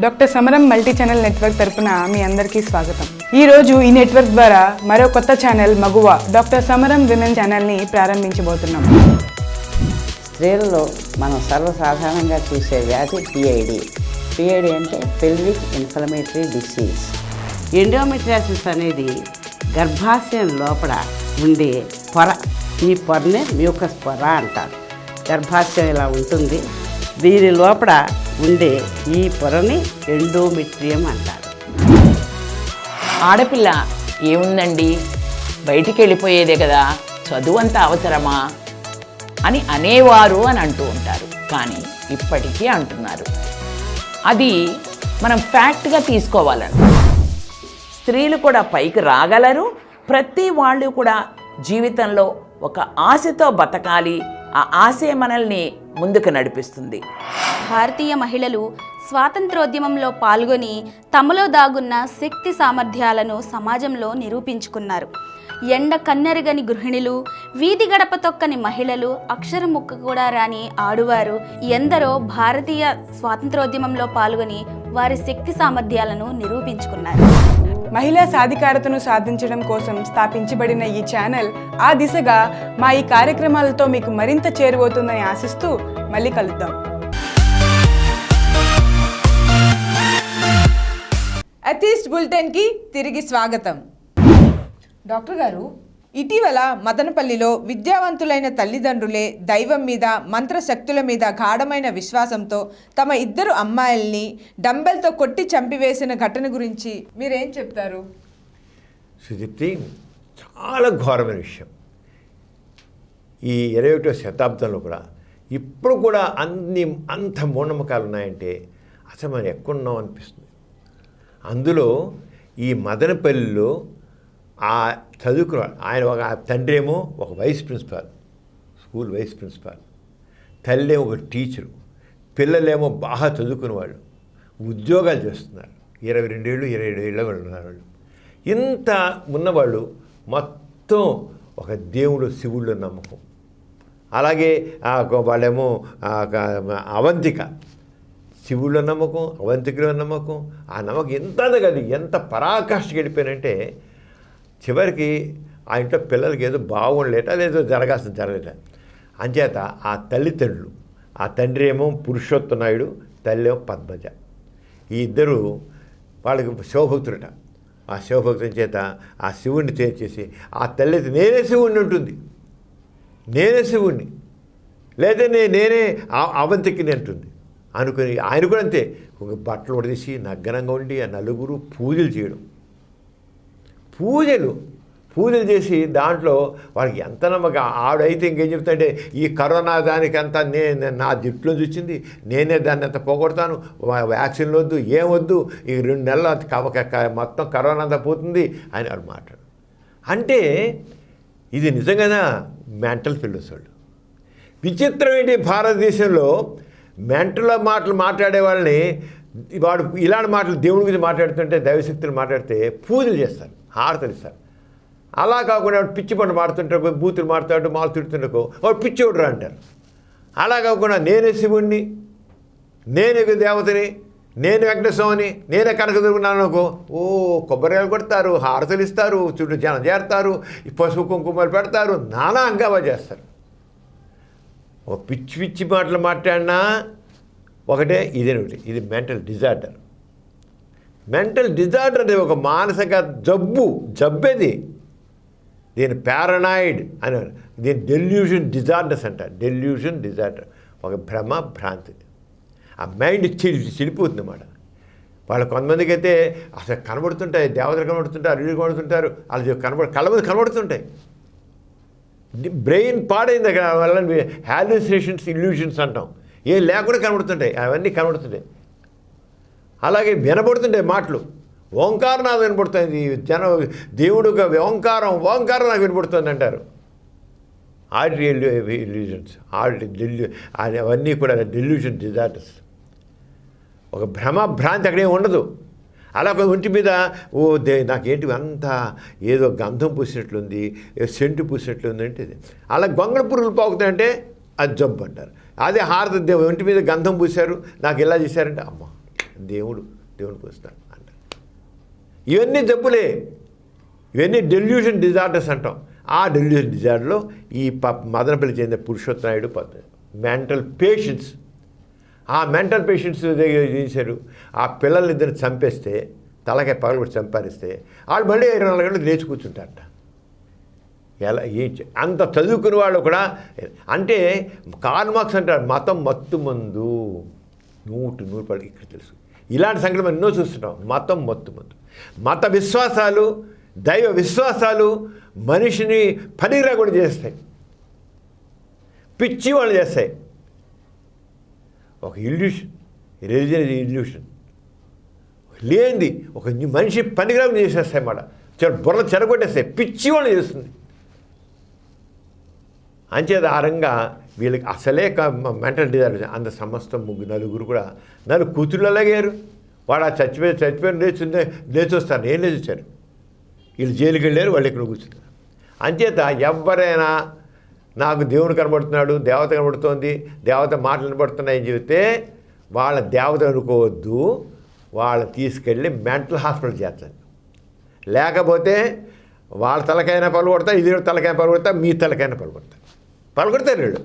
డాక్టర్ సమరం మల్టీ ఛానల్ నెట్వర్క్ తరపున మీ అందరికీ స్వాగతం. ఈరోజు ఈ నెట్వర్క్ ద్వారా మరో కొత్త ఛానల్ మగువ డాక్టర్ సమరం విమెన్ ఛానల్ని ప్రారంభించబోతున్నాం. స్త్రీలలో మనం సర్వసాధారణంగా చూసే వ్యాధి పిఐడి. పిఐడి అంటే పెల్విక్ ఇన్ఫ్లమేటరీ డిసీజ్. ఎండోమెట్రియాసిస్ అనేది గర్భాశయం లోపల ఉండే పొర. ఈ పొరనే మ్యూకస్ పొర అంటారు. గర్భాశయం ఇలా ఉంటుంది, దీని లోపల ఉండే ఈ పొరని ఎండోమెట్రియం అంటారు. ఆడపిల్ల ఏముందండి, బయటికి వెళ్ళిపోయేదే కదా, చదువు అంత అవసరమా అని అనేవారు అని అంటూ ఉంటారు. కానీ ఇప్పటికీ అంటున్నారు. అది మనం ఫ్యాక్ట్గా తీసుకోవాలండి. స్త్రీలు కూడా పైకి రాగలరు. ప్రతి వాళ్ళు కూడా జీవితంలో ఒక ఆశతో బతకాలి. ఆ ఆశే మనల్ని ముందుకు నడిపిస్తుంది. భారతీయ మహిళలు స్వాతంత్రోద్యమంలో పాల్గొని తమలో దాగున్న శక్తి సామర్థ్యాలను సమాజంలో నిరూపించుకున్నారు. ఎండ కన్నెరగని గృహిణులు, వీధి గడప తొక్కని మహిళలు, అక్షరం ముక్క కూడా రాని ఆడువారు ఎందరో భారతీయ స్వాతంత్రోద్యమంలో పాల్గొని వారి శక్తి సామర్థ్యాలను నిరూపించుకున్నారు. మహిళా సాధికారతను సాధించడం కోసం స్థాపించబడిన ఈ ఛానల్ ఆ దిశగా మా ఈ కార్యక్రమాలతో మీకు మరింత చేరువవుతుందని ఆశిస్తూ మళ్ళీ కలుద్దాం. అథీస్ట్ బులెటిన్కి తిరిగి స్వాగతం. డాక్టర్ గారు, ఇటీవల మదనపల్లిలో విద్యావంతులైన తల్లిదండ్రులే దైవం మీద మంత్రశక్తుల మీద గాఢమైన విశ్వాసంతో తమ 2 అమ్మాయిల్ని డంబెల్తో కొట్టి చంపివేసిన ఘటన గురించి మీరేం చెప్తారు? సుదీప్తి, చాలా ఘోరమైన విషయం. ఈ 21వ శతాబ్దంలో కూడా ఇప్పుడు కూడా అంత మూఢనమ్మకాలు ఉన్నాయంటే అసలు మనం ఎక్కడున్నాం అనిపిస్తుంది. అందులో ఈ మదనపల్లిలో ఆ చదువుకున్నాడు ఆయన. ఒక తండ్రి ఏమో ఒక vice principal, school vice principal, తల్లి ఒక టీచరు, పిల్లలేమో బాగా చదువుకునే వాళ్ళు, ఉద్యోగాలు చేస్తున్నారు. 22 ఏళ్ళు 27 ఏళ్ళ వాళ్ళు ఉన్నారు. వాళ్ళు ఇంత ఉన్నవాళ్ళు మొత్తం ఒక దేవుడు శివుళ్ళు నమ్మకం. అలాగే వాళ్ళేమో అవంతిక, శివుళ్ళ నమ్మకం, అవంతికుల నమ్మకం. ఆ నమ్మకం ఎంత పరాకాష్ఠకి వెళ్ళిపోయినంటే చివరికి ఆ ఇంట్లో పిల్లలకి ఏదో బాగుండలేట, లేదో జరగలేట. అంచేత ఆ తల్లిదండ్రులు, ఆ తండ్రి ఏమో పురుషోత్తమ నాయుడు, తల్లి ఏమో పద్మజ, ఈ ఇద్దరు వాళ్ళకి శివభక్తులట. ఆ శివభక్తుని చేత ఆ శివుణ్ణి చేసి ఆ తల్లి నేనే శివుణ్ణి ఉంటుంది, నేనే శివుణ్ణి, లేదా నేనే అవంతికిని అంటుంది అనుకుని ఆయన కూడా అంతే. ఒక బట్టలు ఉడదీసి నగ్నంగా ఉండి ఆ నలుగురు పూజలు చేయడం, పూజలు చేసి దాంట్లో వాళ్ళకి ఎంత నమ్మకం. ఆవిడైతే ఇంకేం చెప్తాంటే ఈ కరోనా దానికంతా నా దిట్లో చూసింది, నేనే దాన్ని అంతా పోగొడతాను, వ్యాక్సిన్లు వద్దు, ఏం వద్దు, ఈ 2 నెలలు మొత్తం కరోనా అంతా పోతుంది అని వాళ్ళు మాట్లాడు. అంటే ఇది నిజంగానే మెంటల్ ఫిల్డర్స్ వాళ్ళు. విచిత్రం ఏంటి, భారతదేశంలో మెంటల్ మాటలు మాట్లాడే వాళ్ళని వాడు ఇలాంటి మాటలు దేవుడి గురించి మాట్లాడుతుంటే, దైవశక్తులు మాట్లాడితే పూజలు చేస్తారు, హారతలు ఇస్తారు. అలా కాకుండా వాడు పిచ్చి పండు మాడుతుంటారు, బూతులు మాడుతాడు, మాలు తిడుతుండకో వాడు పిచ్చివాడురా అంటారు. అలా కాకుండా నేనే శివుణ్ణి, నేనే దేవతని, నేను వెంకటేశ్వరని, నేనే కనకదుర్గున్నానుకో, కొబ్బరికాయలు కొడతారు, హారతలు ఇస్తారు, చుట్టూ జనం చేరుతారు, పసుపు కుంకుమలు పెడతారు, నానా అంగావా చేస్తారు. ఒక పిచ్చి మాటలు మాట్లాడినా ఒకటే, ఇదేనొకటి. ఇది మెంటల్ డిజార్డర్. మెంటల్ డిజార్డర్ అనేది ఒక మానసిక జబ్బేది. దీని పారానాయిడ్ అని, దీని డెల్యూషన్ డిజార్డర్స్ అంటారు. డెల్యూషన్ డిజార్డర్ ఒక భ్రాంతి. ఆ మైండ్ చెడిపోతుంది అన్నమాట. వాళ్ళు కొంతమందికి అయితే అసలు కనబడుతుంటాయి, దేవతలు కనబడుతుంటారు, అల్లుడు కనబడుతుంటారు, వాళ్ళు కళ్ళ మీద కనబడుతుంటాయి. బ్రెయిన్ పాడైంది అక్కడ వల్ల హాల్యూసినేషన్స్, ఇల్యూషన్స్ అంటాం. ఏం లేకుండా కనబడుతుంటాయి, అవన్నీ కనబడుతుంటాయి. అలాగే వినబడుతుంటాయి మాటలు, ఓంకారం నాకు వినపడుతుంది, దేవుడుగా ఓంకారం నాకు వినపడుతుంది అంటారు. ఆడిటరీ ఇల్యూషన్స్, అవన్నీ కూడా డెల్యూషన్ డిజార్డర్స్. ఒక భ్రాంతి అక్కడే ఉండదు. అలా ఒక ఒంటి మీద నాకేంటి అంతా ఏదో గంధం పూసినట్లుంది, సెంటు పూసినట్లుంది అంటే అలా గొంగళ పురుగులు పాకుతాయంటే అది జబ్బు అంటారు. అదే హారత ఒంటి మీద గంధం పూశారు, నాకు ఎలా చేశారంటే అమ్మ దేవుడు పూస్తాడు అంటారు. ఇవన్నీ జబ్బులే, ఇవన్నీ డెల్యూషన్ డిజార్డర్స్ అంటాం. ఆ డెల్యూషన్ డిజార్డర్లో ఈ మదనపల్లి చెందిన పురుషోత్తమ నాయుడు మెంటల్ పేషెంట్స్, ఆ మెంటల్ పేషెంట్స్ దగ్గర చేశారు. ఆ పిల్లలిద్దరిని చంపేస్తే, తలకాయ పగలబడి చంపారిస్తే వాళ్ళు మళ్ళీ 24 గంటలు లేచి కూర్చుంటారట. ఎలా అంత చదువుకునే వాళ్ళు కూడా. అంటే కార్ల్ మార్క్స్ అంటారు, మతం మత్తు మందు, 100% ఇక్కడ తెలుసు. ఇలాంటి సంఘటన ఎన్నో చూస్తున్నాం. మతం మత్తు మందు. మత విశ్వాసాలు, దైవ విశ్వాసాలు మనిషిని పనికిరా కూడా చేస్తాయి, పిచ్చి వాళ్ళు చేస్తాయి. ఒక ఇల్యూషన్, రిలీజియన్ ఇల్యూషన్ లేనిది ఒక మనిషి పనికిరాకుండా చేసేస్తాయి అన్నమాట. బుర్ర చెరగొట్టేస్తాయి, పిచ్చి వాళ్ళు చేస్తుంది. అంచేత ఆ రంగా వీళ్ళకి అసలే మెంటల్ డిజార్డర్. అంత సమస్తం నలుగురు కూడా కూతుళ్ళు అలాగారు. వాడు ఆ చచ్చిపోయి లేచి వస్తారు, ఏం లేచి వచ్చారు, వీళ్ళు జైలుకి వెళ్ళారు, వాళ్ళు ఇక్కడ కూర్చున్నారు. అంచేత ఎవరైనా నాకు దేవుడు కనబడుతున్నాడు, దేవత కనబడుతోంది, దేవత మాటలు కనబడుతున్నాయని చెబితే వాళ్ళ దేవత అనుకోవద్దు, వాళ్ళని తీసుకెళ్ళి మెంటల్ హాస్పిటల్ చేర్చండి. లేకపోతే వాళ్ళ తలకైనా పలుకొడతా, ఇది తలకైనా పలుకొడతా, మీ తలకైనా పలుకొడతారు వీళ్ళు.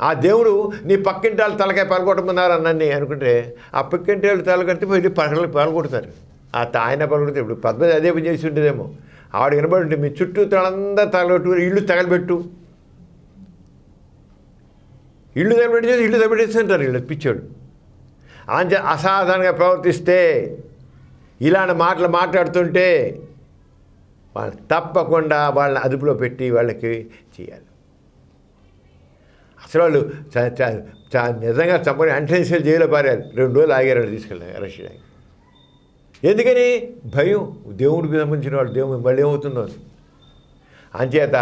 ఆ దేవుడు నీ పక్కింటి వాళ్ళు తలకాయ పలుకొట్టమన్నారు అన్నీ అనుకుంటే ఆ పక్కింటి వాళ్ళు తలకొడితే పోయి పలుకొడతారు. ఆయన పలుకొడితే ఇప్పుడు పద్మజి అదే పని చేసి ఉంటుందేమో. ఆవిడ వినబడి ఉంటే మీ చుట్టూ తలంతా తలగొట్టు, ఇల్లు తగలబెట్టు, ఇల్లు తగలబెట్టేస్తుంటారు వీళ్ళు పిచ్చోడు. అంతే అసాధారణంగా ప్రవర్తిస్తే, ఇలాంటి మాటలు మాట్లాడుతుంటే వాళ్ళు తప్పకుండా వాళ్ళని అదుపులో పెట్టి వాళ్ళకి చేయాలి. అసలు వాళ్ళు నిజంగా చంపని అంటేసేలు జైల్లో పారారు. 2 రోజులు ఆగారు తీసుకెళ్ళారు అరెస్ట్ చేయడానికి. ఎందుకని? భయం. దేవుడికి సంబంధించిన వాళ్ళు దేవుడు మళ్ళీ ఏమవుతుందో అని. అంచేత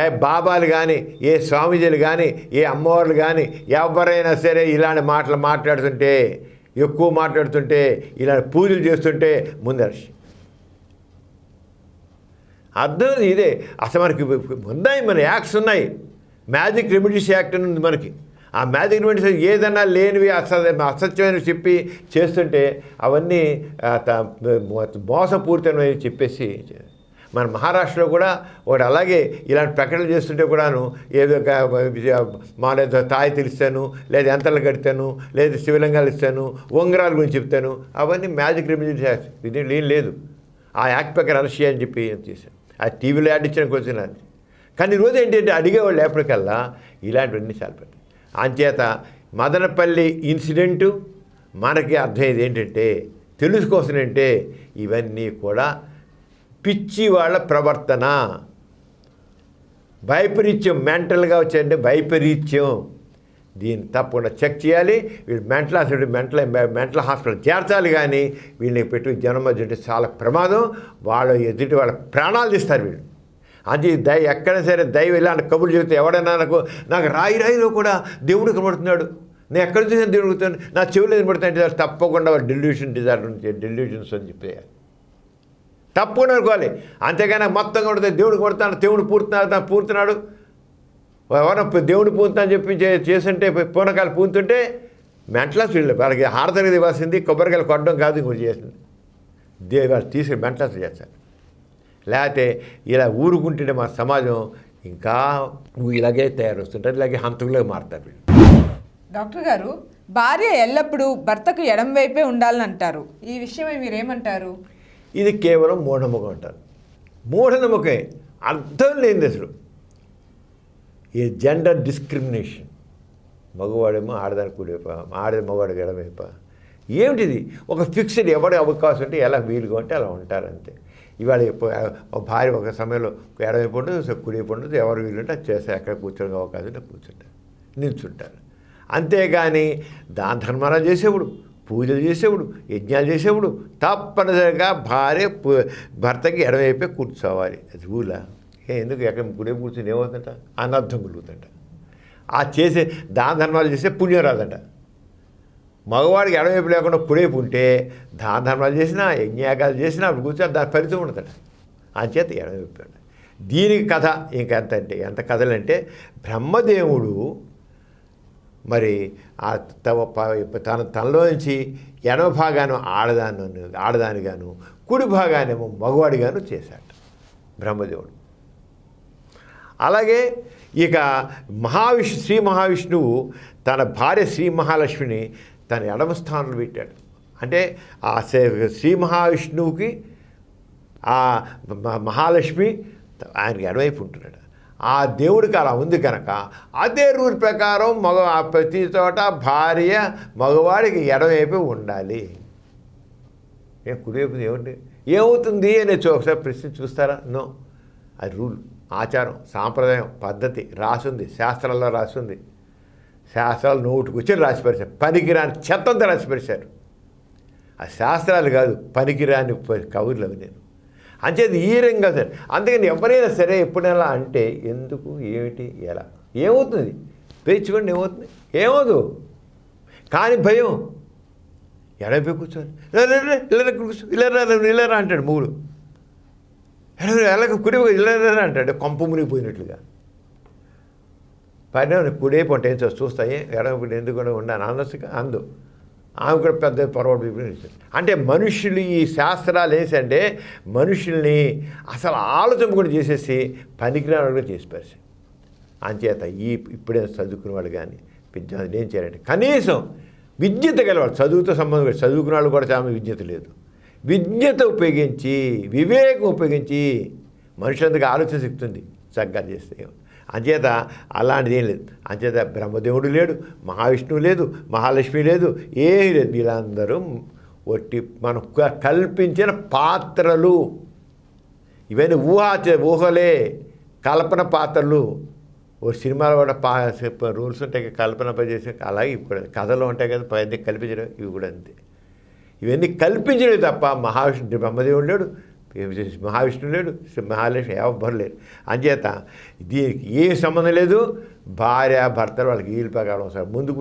ఏ బాబాలు కానీ, ఏ స్వామీజీలు కానీ, ఏ అమ్మవార్లు కానీ ఎవరైనా సరే ఇలాంటి మాటలు మాట్లాడుతుంటే, ఎక్కువ మాట్లాడుతుంటే, ఇలాంటి పూజలు చేస్తుంటే ముందు అరెస్ట్. అర్థం ఇదే. అసలు మనకి ఉన్నాయి, మన యాక్ట్స్ ఉన్నాయి. మ్యాజిక్ రెమెడీస్ యాక్ట్ అని ఉంది మనకి. ఆ మ్యాజిక్ రెమెడీస్ ఏదన్నా లేనివి అసత్యమైనవి చెప్పి చేస్తుంటే అవన్నీ మోసపూరితమైనవి చెప్పేసి. మన మహారాష్ట్రలో కూడా ఒకటి అలాగే ఇలాంటి ప్రకటనలు చేస్తుంటే కూడాను ఏదో మా లేదా తాయితీలు ఇస్తాను, లేదా యంత్రాలు కడతాను, లేదా శివలింగాలు ఇస్తాను, ఉంగరాల గురించి చెప్తాను, అవన్నీ మ్యాజిక్ రెమెడీస్ యాక్ట్. ఇది ఏం లేదు. ఆ యాక్ట్ ప్రకారం అరెస్ట్ చేయని చెప్పి చేశాను. ఆ టీవీలో యాడ్ ఇచ్చిన క్వశ్చన్ అది. కానీ ఈరోజు ఏంటంటే అడిగేవాళ్ళు ఎప్పటికల్లా ఇలాంటివన్నీ చాలా పెద్ద. అంచేత మదనపల్లి ఇన్సిడెంటు మనకి అర్థమయ్యేది ఏంటంటే, తెలుసుకోవాల్సిన అంటే ఇవన్నీ కూడా పిచ్చి వాళ్ళ ప్రవర్తన, వైపరీత్యం, మెంటల్గా వచ్చేయంటే వైపరీత్యం. దీన్ని తప్పకుండా చెక్ చేయాలి. వీళ్ళు మెంటల్ హాస్పిటల్ చేర్చాలి. కానీ వీళ్ళని పెట్టి జనం మధ్య ఉంటే చాలా ప్రమాదం. ఎదుటి వాళ్ళ ప్రాణాలు తీస్తారు వీళ్ళు. అది ఎక్కడైనా సరే దైవం ఇలాంటి కబుర్లు చెబితే ఎవడైనా నాకు రాయిలో కూడా దేవుడు కనబడుతున్నాడు, నేను ఎక్కడ చూసినా దేవుడు కనబడుతున్నాడు, నా చెవులు కనబడుతున్నాయి, తప్పకుండా డెల్యూషన్స్ అని చెప్పేయాలి. తప్పకుండా అనుకోవాలి. అంతేగాని మొత్తం కొడితే దేవుడు కొడతాడు, దేవుడు పూర్తున్నాడు, ఎవరైనా దేవుడు పూర్తా అని చెప్పి చేస్తుంటే పూనకాలు పూతుంటే మెంటలాస్ వీళ్ళు. వాళ్ళకి హారతగా ఇవ్వాల్సింది కొబ్బరికాయలు కొట్టడం కాదు, ఇంకోటి చేసింది వాళ్ళు తీసుకుని మెంటలాస్ చేస్తారు. లేకపోతే ఇలా ఊరుకుంటుంటే మా సమాజం ఇంకా ఇలాగే తయారొస్తుంటారు, ఇలాగే హంతకులుగా మారుతారు వీళ్ళు. డాక్టర్ గారు, భార్య ఎల్లప్పుడూ భర్తకు ఎడం వైపే ఉండాలని అంటారు. ఈ విషయమై మీరేమంటారు? ఇది కేవలం మూఢనమ్మకం అంటారు. మూఢనమ్మకే, అర్థం లేనిది అసలు. ఈ జెండర్ డిస్క్రిమినేషన్. మగవాడేమో ఆడదాని కుడివైప, మగవాడికి ఎడమవైప. ఏమిటిది? ఒక ఫిక్స్డ్ ఎవరి అవకాశం ఉంటే ఎలా వీలుగా ఉంటే అలా ఉంటారు అంతే. ఇవాళ భార్య ఒక సమయంలో ఎడమైపు ఉండదు, కుడివైపు ఉండదు, ఎవరు వీలుంటే అది చేస్తారు. ఎక్కడ కూర్చోడానికి అవకాశం ఉంటే కూర్చుంటారు, నిల్చుంటారు. అంతేగాని దాన ధర్మాలు చేసేప్పుడు, పూజలు చేసేప్పుడు, యజ్ఞాలు చేసేప్పుడు తప్పనిసరిగా భార్య భర్తకి ఎడమైపే కూర్చోవాలి. అది రూలా? ఎందుకు ఎక్కడ కుడివైపు కూర్చొని ఏమవుతుందంట? అనర్థం కలుగుతుందంట. ఆ చేసే దాన ధర్మాలు చేస్తే పుణ్యం రాదంట. మగవాడికి ఎడమవైపు లేకుండా కుడివైపు ఉంటే దాన ధర్మాలు చేసినా, యజ్ఞయాగాలు చేసినా అప్పుడు కూర్చొని దాని ఫలితం ఉండదట. అంచేత ఎడమవైపు ఉండాలి. దీనికి కథ ఇంకెంత అంటే ఎంత కథలంటే, బ్రహ్మదేవుడు మరి తనలో నుంచి ఎడమ భాగాను ఆడదానిగాను, కుడి భాగానేమో మగవాడిగాను చేశాడు బ్రహ్మదేవుడు. అలాగే ఇక శ్రీ మహావిష్ణువు తన భార్య శ్రీ మహాలక్ష్మిని తన ఎడమ స్థానంలో పెట్టాడు. అంటే ఆ శ్రీ మహావిష్ణువుకి ఆ మహాలక్ష్మి ఆయనకి ఎడమవైపు ఉంటున్నాడు. ఆ దేవుడికి అలా ఉంది కనుక అదే రూల్ ప్రకారం ప్రతి చోట భార్య మగవాడికి ఎడమవైపు ఉండాలి. కుడివైపు ఏమవుతుంది అనేది ఒకసారి ప్రశ్న చూస్తారా? నో. అది రూల్, ఆచారం, సాంప్రదాయం, పద్ధతి రాసింది, శాస్త్రాల్లో రాసింది. శాస్త్రాలు నోటుకు వచ్చి రాసిపరిచారు, పనికిరాని చెత్తంతా రాసిపరిచారు. ఆ శాస్త్రాలు కాదు, పనికిరాని కబుర్లు అవి. నేను అంచేది ఈ రంగా సరే. అందుకని ఎవరైనా సరే ఎప్పుడైనా అంటే ఎందుకు, ఏమిటి, ఎలా, ఏమవుతుంది పేర్చుకోండి, ఏమవుతుంది, ఏమవుదు. కానీ భయం. ఎడపై కూర్చోవాలి, ఇలా కూర్చో, ఇలా అంటాడు మూడు. ఎలా కుడి ఇలా అంటాడు, కొంప మునిగిపోయినట్లుగా. పైన కుడే పొంట ఏం చూస్తాయి, ఎడమ ఎందుకు ఉండాలి అనసుగా అందు. ఆమె కూడా పెద్ద పొరపాటు విభజించింది. అంటే మనుషులు ఈ శాస్త్రాలు వేసంటే మనుషుల్ని అసలు ఆలోచన కూడా చేసేసి పనికిరాని కూడా చేసి పరిస్థితి. అంచేత ఇప్పుడే చదువుకునే వాళ్ళు కానీ విద్యార్థులు ఏం చేయాలంటే కనీసం విద్యత గలవాళ్ళు, చదువుతో సంబంధం లేదు, చదువుకున్న వాళ్ళు కూడా చాలా విద్యత లేదు, విద్యత ఉపయోగించి వివేకం ఉపయోగించి మనుషులందుకు ఆలోచన శక్తి ఉంది చక్కగా చేస్తే. అంచేత అలాంటిది ఏం లేదు. అంచేత బ్రహ్మదేవుడు లేడు, మహావిష్ణువు లేదు, మహాలక్ష్మి లేదు, ఏమీ లేదు. వీళ్ళందరూ ఒట్టి మనం కల్పించిన పాత్రలు. ఇవన్నీ ఊహలే, కల్పన పాత్రలు. ఓ సినిమాలో కూడా రూల్స్ ఉంటాయి, కల్పన చేసే. అలాగే ఇప్పుడు కథలు ఉంటాయి కదా, పైన కల్పించడం. ఇవి కూడా అంతే. ఇవన్నీ కల్పించలేదు తప్ప బ్రహ్మదేవుడు లేడు, మహావిష్ణువు లేడు, మహాలక్ష్మి ఎవ్వరు లేరు. అంచేత దీనికి ఏ సంబంధం లేదు. భార్య భర్తలు వాళ్ళకి వీలు ప్రకారం సార్ ముందు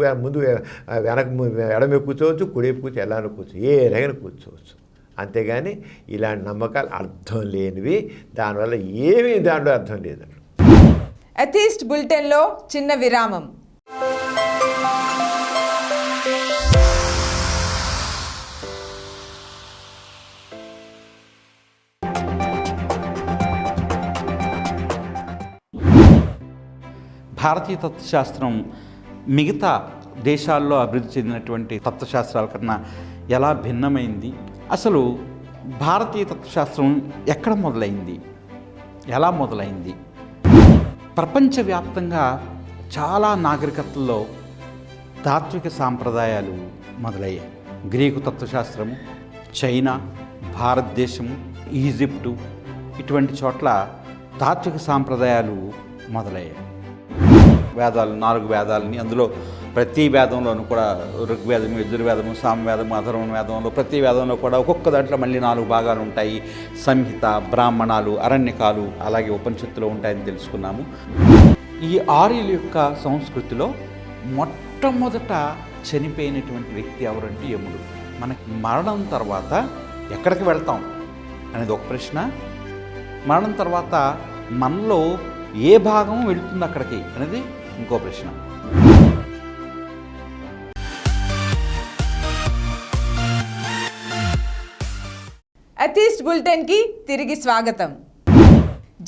వెనక ఎడమే కూర్చోవచ్చు, కుడివైపు కూర్చో, ఎలా కూర్చోవచ్చు, ఏ రకంగా కూర్చోవచ్చు. అంతేగాని ఇలాంటి నమ్మకాలు అర్థం లేనివి, దానివల్ల ఏమీ దాంట్లో అర్థం లేదండి. ఎథీస్ట్ బులెటిన్లో చిన్న విరామం. భారతీయ తత్వశాస్త్రం మిగతా దేశాల్లో అభివృద్ధి చెందినటువంటి తత్వశాస్త్రాల కన్నా ఎలా భిన్నమైంది, అసలు భారతీయ తత్వశాస్త్రం ఎక్కడ మొదలైంది, ఎలా మొదలైంది? ప్రపంచవ్యాప్తంగా చాలా నాగరికతల్లో తాత్విక సాంప్రదాయాలు మొదలయ్యాయి. గ్రీకు తత్వశాస్త్రము, చైనా, భారతదేశము, ఈజిప్టు ఇటువంటి చోట్ల తాత్విక సాంప్రదాయాలు మొదలయ్యాయి. వేదాలు, 4 వేదాలని, అందులో ప్రతి వేదంలోనూ కూడా ఋగ్వేదము, యజుర్వేదము, సామవేదము, అథర్వణ వేదంలో ప్రతి వేదంలో కూడా ఒక్కొక్క దాంట్లో మళ్ళీ 4 భాగాలు ఉంటాయి. సంహిత, బ్రాహ్మణాలు, అరణ్యకాలు, అలాగే ఉపనిషత్తులో ఉంటాయని తెలుసుకున్నాము. ఈ ఆర్యుల యొక్క సంస్కృతిలో మొట్టమొదట చనిపోయినటువంటి వ్యక్తి ఎవరంటే యముడు. మనకి మరణం తర్వాత ఎక్కడికి వెళ్తాం అనేది ఒక ప్రశ్న, మరణం తర్వాత మనలో ఏ భాగం వెళుతుంది అక్కడికి అనేది ఇంకో ప్రశ్న. ఎథీస్ట్ బులెటిన్కి తిరిగి స్వాగతం.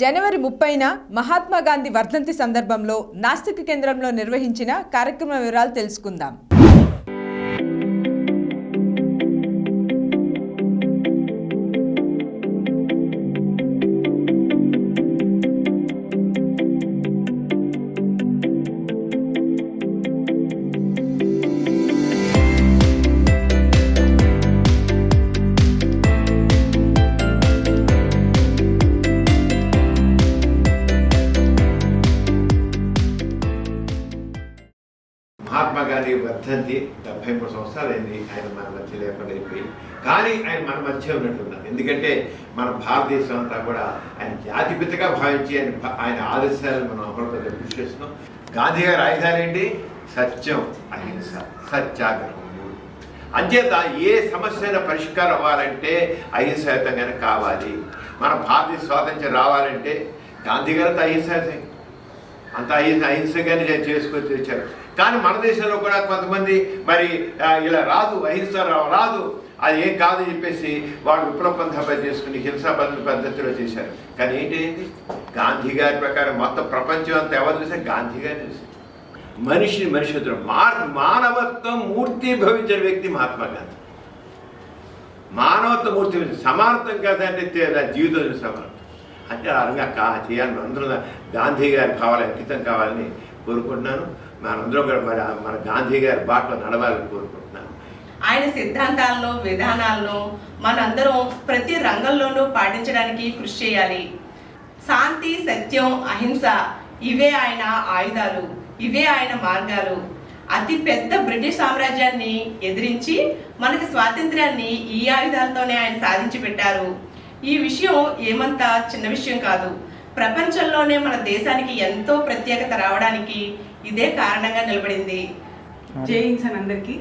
జనవరి 30న మహాత్మా గాంధీ వర్ధంతి సందర్భంలో నాస్తిక కేంద్రంలో నిర్వహించిన కార్యక్రమ వివరాలు తెలుసుకుందాం. మహాత్మా గాంధీ వర్ధంతి 73 సంవత్సరాలు అయింది. ఆయన మన మధ్య లేకుండా అయిపోయి, కానీ ఆయన మన మధ్య ఉన్నట్టున్నారు. ఎందుకంటే మన భారతదేశం అంతా కూడా ఆయన జాతిపితగా భావించి ఆయన ఆదర్శాలను మనం అమలుపరిచే కృషి చేస్తున్నాం. గాంధీ గారి ఆయుధాలు ఏంటి? సత్యం, అహింస, సత్యాగ్రహం. అంచేత ఏ సమస్య పరిష్కారం అవ్వాలంటే అహింసాయుతంగానే కావాలి. మన భారతీయ స్వాతంత్ర్యం రావాలంటే గాంధీ గారితో అంత అహింసగానే చేసుకొచ్చి వచ్చారు. కానీ మన దేశంలో కూడా కొంతమంది మరి ఇలా రాదు, అహింస రాదు, అది ఏం కాదని చెప్పేసి వాళ్ళు విప్లవ పంథా చేసుకుని హింసాబంధ పద్ధతిలో చేశారు. కానీ ఏంటి, గాంధీ గారి ప్రకారం మొత్తం ప్రపంచం అంతా ఎవరు చూసారు? గాంధీ గారు చూసారు. మనిషి మానవత్వం మూర్తి భవించిన వ్యక్తి మహాత్మా గాంధీ. మానవత్వ మూర్తి సమానత్వం కాదంటే జీవితం సమానం అంటే ఆ రకంగా చేయాలని అందరూ గాంధీ గారి భావాలు అంకితం కావాలని కోరుకుంటున్నాను. మనందరం కూడా మన గాంధీ గారి బాటలో నడవాలని కోరుకుంటున్నాను. ఆయన సిద్ధాంతాలను, విధానాలను మనందరం ప్రతి రంగంలోనూ పాటించడానికి కృషి చేయాలి. శాంతి, సత్యం, అహింస ఇవే ఆయన ఆయుధాలు, ఇవే ఆయన మార్గాలు. అతి పెద్ద బ్రిటిష్ సామ్రాజ్యాన్ని ఎదిరించి మనకి స్వాతంత్ర్యాన్ని ఈ ఆయుధాలతోనే ఆయన సాధించి పెట్టారు. ఈ విషయం ఏమంతా చిన్న విషయం కాదు. ప్రపంచంలోనే మన దేశానికి ఎంతో ప్రత్యేకత రావడానికి ఇదే కారణంగా నిలబడింది. జై హింద్ అందరికీ.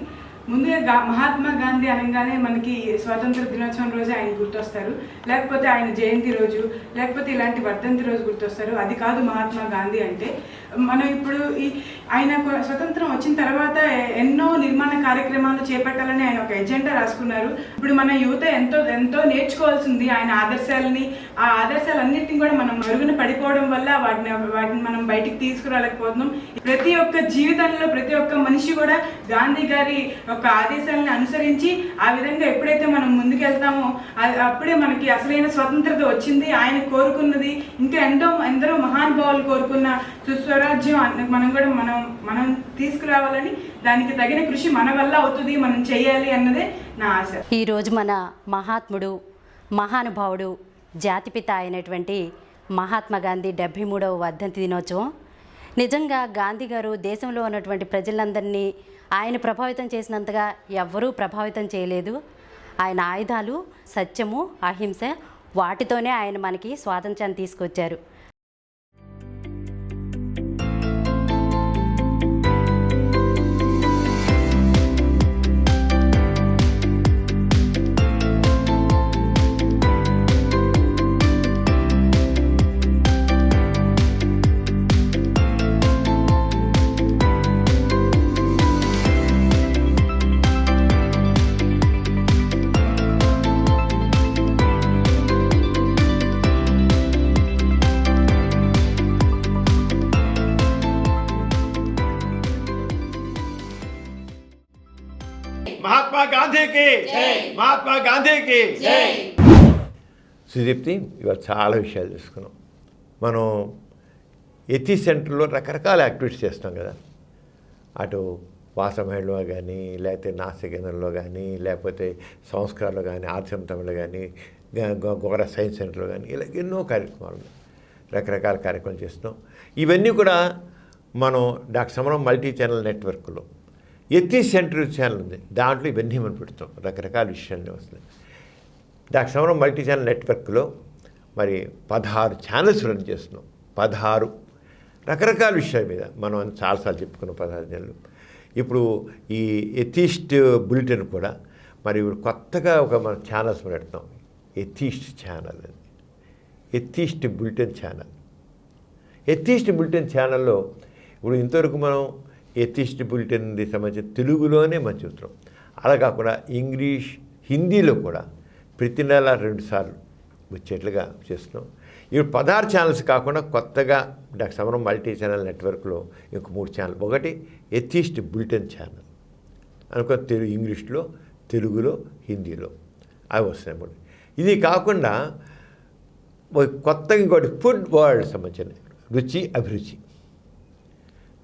ముందుగా మహాత్మా గాంధీ అనగానే మనకి స్వాతంత్ర దినోత్సవం రోజు ఆయన గుర్తొస్తారు, లేకపోతే ఆయన జయంతి రోజు, లేకపోతే ఇలాంటి వర్ధంతి రోజు గుర్తొస్తారు. అది కాదు మహాత్మా గాంధీ అంటే. మనం ఇప్పుడు ఆయన స్వతంత్రం వచ్చిన తర్వాత ఎన్నో నిర్మాణ కార్యక్రమాలు చేపట్టాలని ఆయన ఒక ఎజెండా రాసుకున్నారు. ఇప్పుడు మన యువత ఎంతో ఎంతో నేర్చుకోవాల్సింది ఆయన ఆదర్శాలని. ఆ ఆదర్శాలన్నింటినీ కూడా మనం మరుగున పడిపోవడం వల్ల వాటిని మనం బయటికి తీసుకురాలేకపోతున్నాం. ప్రతి ఒక్క జీవితంలో ప్రతి ఒక్క మనిషి కూడా గాంధీ గారి ఒక ఆదేశాలను అనుసరించి ఆ విధంగా ఎప్పుడైతే మనం ముందుకెళ్తామో అప్పుడే మనకి అసలైన స్వతంత్రత వచ్చింది. ఆయన కోరుకున్నది ఇంకా ఎందరో మహానుభావులు కోరుకున్న సుస్వరాజ్యం మనం తీసుకురావాలని, దానికి తగిన కృషి మన వల్ల అవుతుంది, మనం చేయాలి అన్నదే నా ఆశ. ఈరోజు మన మహాత్ముడు, మహానుభావుడు, జాతిపిత అయినటువంటి మహాత్మా గాంధీ 73వ వర్ధంతి దినోత్సవం. నిజంగా గాంధీ గారు దేశంలో ఉన్నటువంటి ప్రజలందరినీ ఆయన ప్రభావితం చేసినంతగా ఎవ్వరూ ప్రభావితం చేయలేదు. ఆయన ఆయుధాలు సత్యము, అహింస, వాటితోనే ఆయన మనకి స్వాతంత్ర్యాన్ని తీసుకొచ్చారు. మహాత్మా గాంధీకి మహాత్మా గాంధీకి సుదీప్తి, ఇవాళ చాలా విషయాలు తెలుసుకున్నాం. మనం ఎథీ సెంటర్లో రకరకాల యాక్టివిటీస్ చేస్తాం కదా. అటు వాసమహేళలో కానీ, లేకపోతే నాస్య కేంద్రంలో కానీ, లేకపోతే సంస్కారంలో కానీ, ఆర్చంతంలో కానీ, గోరా సైన్స్ సెంటర్లో కానీ, ఇలా ఎన్నో కార్యక్రమాలు రకరకాల కార్యక్రమాలు చేస్తున్నాం. ఇవన్నీ కూడా మనం డాక్టర్ సమరం మల్టీ ఛానల్ నెట్వర్క్లో ఎథీ సెంటర్ ఛానల్ ఉంది, దాంట్లో ఇవన్నీ మనం పెడతాం. రకరకాల విషయాలు వస్తున్నాయి. డాక్టర్ సమరం మల్టీ ఛానల్ నెట్వర్క్లో మరి 16 ఛానల్స్ రన్ చేస్తున్నాం. 16 రకరకాల విషయాల మీద మనం చాలాసార్లు చెప్పుకున్నాం. 16 ఛానళ్ళు. ఇప్పుడు ఈ ఎథీస్ట్ బులెటిన్ కూడా మరి ఇప్పుడు కొత్తగా ఒక మన ఛానల్స్ పెడతాం. ఎథీస్ట్ ఛానల్ అని, atheist bulletin channel. Atheist bulletin ఛానల్లో ఇప్పుడు ఇంతవరకు మనం ఎథీస్ట్ బులెటిన్కి సంబంధించి తెలుగులోనే మనం చూస్తున్నాం. అలా కాకుండా ఇంగ్లీష్, హిందీలో కూడా ప్రతి నెల 2 సార్లు వచ్చేట్లుగా చేస్తున్నాం. ఇప్పుడు 16 ఛానల్స్ కాకుండా కొత్తగా డాక్టర్ సమరం మల్టీ ఛానల్ నెట్వర్క్లో ఇంక 3 ఛానల్. ఒకటి ఎథీస్ట్ బులెటిన్ ఛానల్ అనుకో, ఇంగ్లీష్లో, తెలుగులో, హిందీలో అవి వస్తున్నాయి. 3 ఇది కాకుండా కొత్తగా ఇంకోటి ఫుడ్ వరల్డ్ సంబంధించిన రుచి అభిరుచి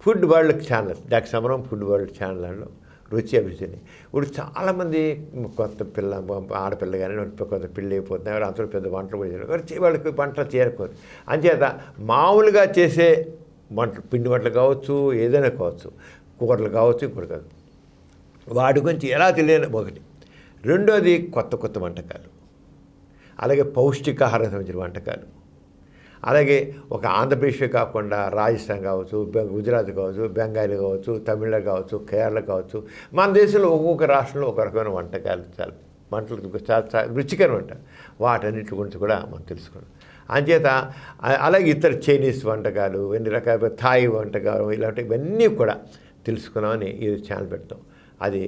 ఫుడ్ వరల్డ్ ఛానల్. డాక్టర్ సమరం ఫుడ్ వరల్డ్ ఛానల్లో రుచి అభిరుచిని ఇప్పుడు చాలామంది కొత్త ఆడపిల్ల కానీ కొత్త పెళ్ళి అయిపోతున్నారు. అంతలో పెద్ద వంటలు కూడా వాళ్ళకి వంటలు చేరుకోరు. అంచేత మామూలుగా చేసే వంటలు, పిండి వంటలు కావచ్చు, ఏదైనా కావచ్చు, కూరలు కావచ్చు, ఇప్పుడు కాదు, వాటి గురించి ఎలా తెలియని ఒకటి. రెండోది కొత్త కొత్త వంటకాలు, అలాగే పౌష్టికాహారం సంబంధించిన వంటకాలు, అలాగే ఒక ఆంధ్రప్రదేశ్ కాకుండా రాజస్థాన్ కావచ్చు, గుజరాత్ కావచ్చు, బెంగాలీ కావచ్చు, తమిళ కావచ్చు, కేరళ కావచ్చు, మన దేశంలో ఒక్కొక్క రాష్ట్రంలో ఒక రకమైన వంటకాలు, చాలా వంటలు చాలా రుచికరమైన వంట, వాటన్నిటి గురించి కూడా మనం తెలుసుకోవడం. అంచేత అలాగే ఇతర చైనీస్ వంటకాలు, ఎన్ని రకాల థాయ్ వంటకాలు, ఇలాంటివన్నీ కూడా తెలుసుకున్నామని ఈ ఛానల్ పెడతాం. అది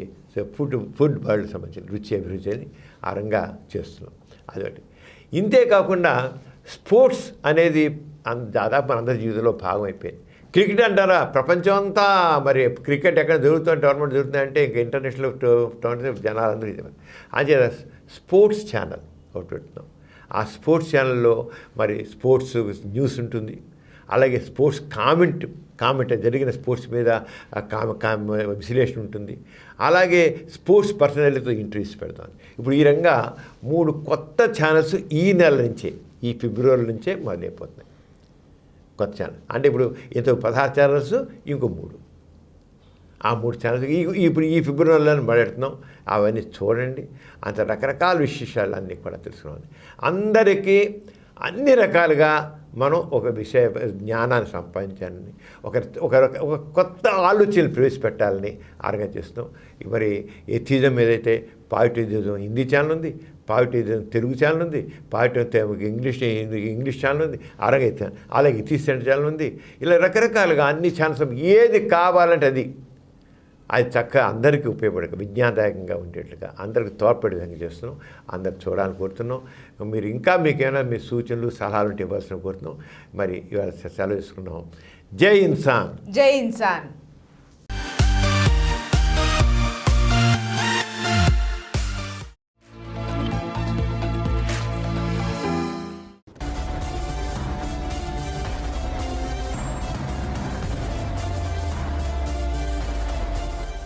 ఫుడ్ వరల్డ్ సంబంధించిన రుచి అభిరుచి అని ఆ రంగా చేస్తున్నాం. అదొకటి. ఇంతే కాకుండా స్పోర్ట్స్ అనేది దాదాపు మనందరి జీవితంలో భాగం అయిపోయింది. క్రికెట్ అంటారా, ప్రపంచం అంతా మరి క్రికెట్ ఎక్కడ జరుగుతుంది, టోర్నమెంట్ జరుగుతుందంటే ఇంకా ఇంటర్నేషనల్ టోర్నమెంట్ జనాలందరూ ఇది. అంచేత స్పోర్ట్స్ ఛానల్ ఒకటి పెడుతున్నాం. ఆ స్పోర్ట్స్ ఛానల్లో మరి స్పోర్ట్స్ న్యూస్ ఉంటుంది, అలాగే స్పోర్ట్స్ కామెంట్ జరిగిన స్పోర్ట్స్ మీద విశ్లేషణ ఉంటుంది, అలాగే స్పోర్ట్స్ పర్సనాలిటీతో ఇంటర్వ్యూస్ పెడతాం. ఇప్పుడు ఈ రంగా 3 కొత్త ఛానల్స్ ఈ నెల నుంచే, ఈ ఫిబ్రవరి నుంచే మొదలైపోతున్నాయి కొత్త ఛానల్. అంటే ఇప్పుడు ఇంత 16 ఛానల్స్, ఇంకో 3, ఆ 3 ఛానల్స్ ఇప్పుడు ఈ ఫిబ్రవరిలో మొదలెడుతున్నాం. అవన్నీ చూడండి. అంత రకరకాల విశేషాలు అన్నీ కూడా తెలుసుకోవాలి. అందరికీ అన్ని రకాలుగా మనం ఒక విషయ జ్ఞానాన్ని సంపాదించాలని ఒక ఒక ఒక కొత్త ఆలోచనలు ప్రవేశపెట్టాలని ఆరంగం చేస్తున్నాం. మరి ఎథిజం ఏదైతే పాజిటివిజం హిందీ ఛానల్ ఉంది, పాజిటివిజం తెలుగు ఛానల్ ఉంది, పాజిటివ్ ఇంగ్లీష్ ఛానల్ ఉంది, అలాగే ఇథిక్స్ ఛానల్ ఉంది. ఇలా రకరకాలుగా అన్ని ఛానల్స్ ఏది కావాలంటే అది చక్కగా అందరికీ ఉపయోగపడే విజ్ఞానదాయకంగా ఉండేట్లుగా అందరికీ తోడ్పడే విధంగా చేస్తున్నాం. అందరు చూడాలని కోరుతున్నాం. మీరు ఇంకా మీకేమైనా మీ సూచనలు సలహాలు ఉంటే ఇవ్వాల్సిన కోరుతున్నాం. మరి ఇవాళ సెలవు తీసుకున్నాం. జై ఇన్సాన్. జై Insaan.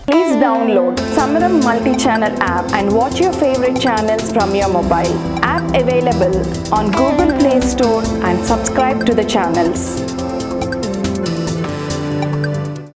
Please download Samaram multi-channel app and watch your favorite channels from your mobile. App available on Google Play Store and subscribe to the channels.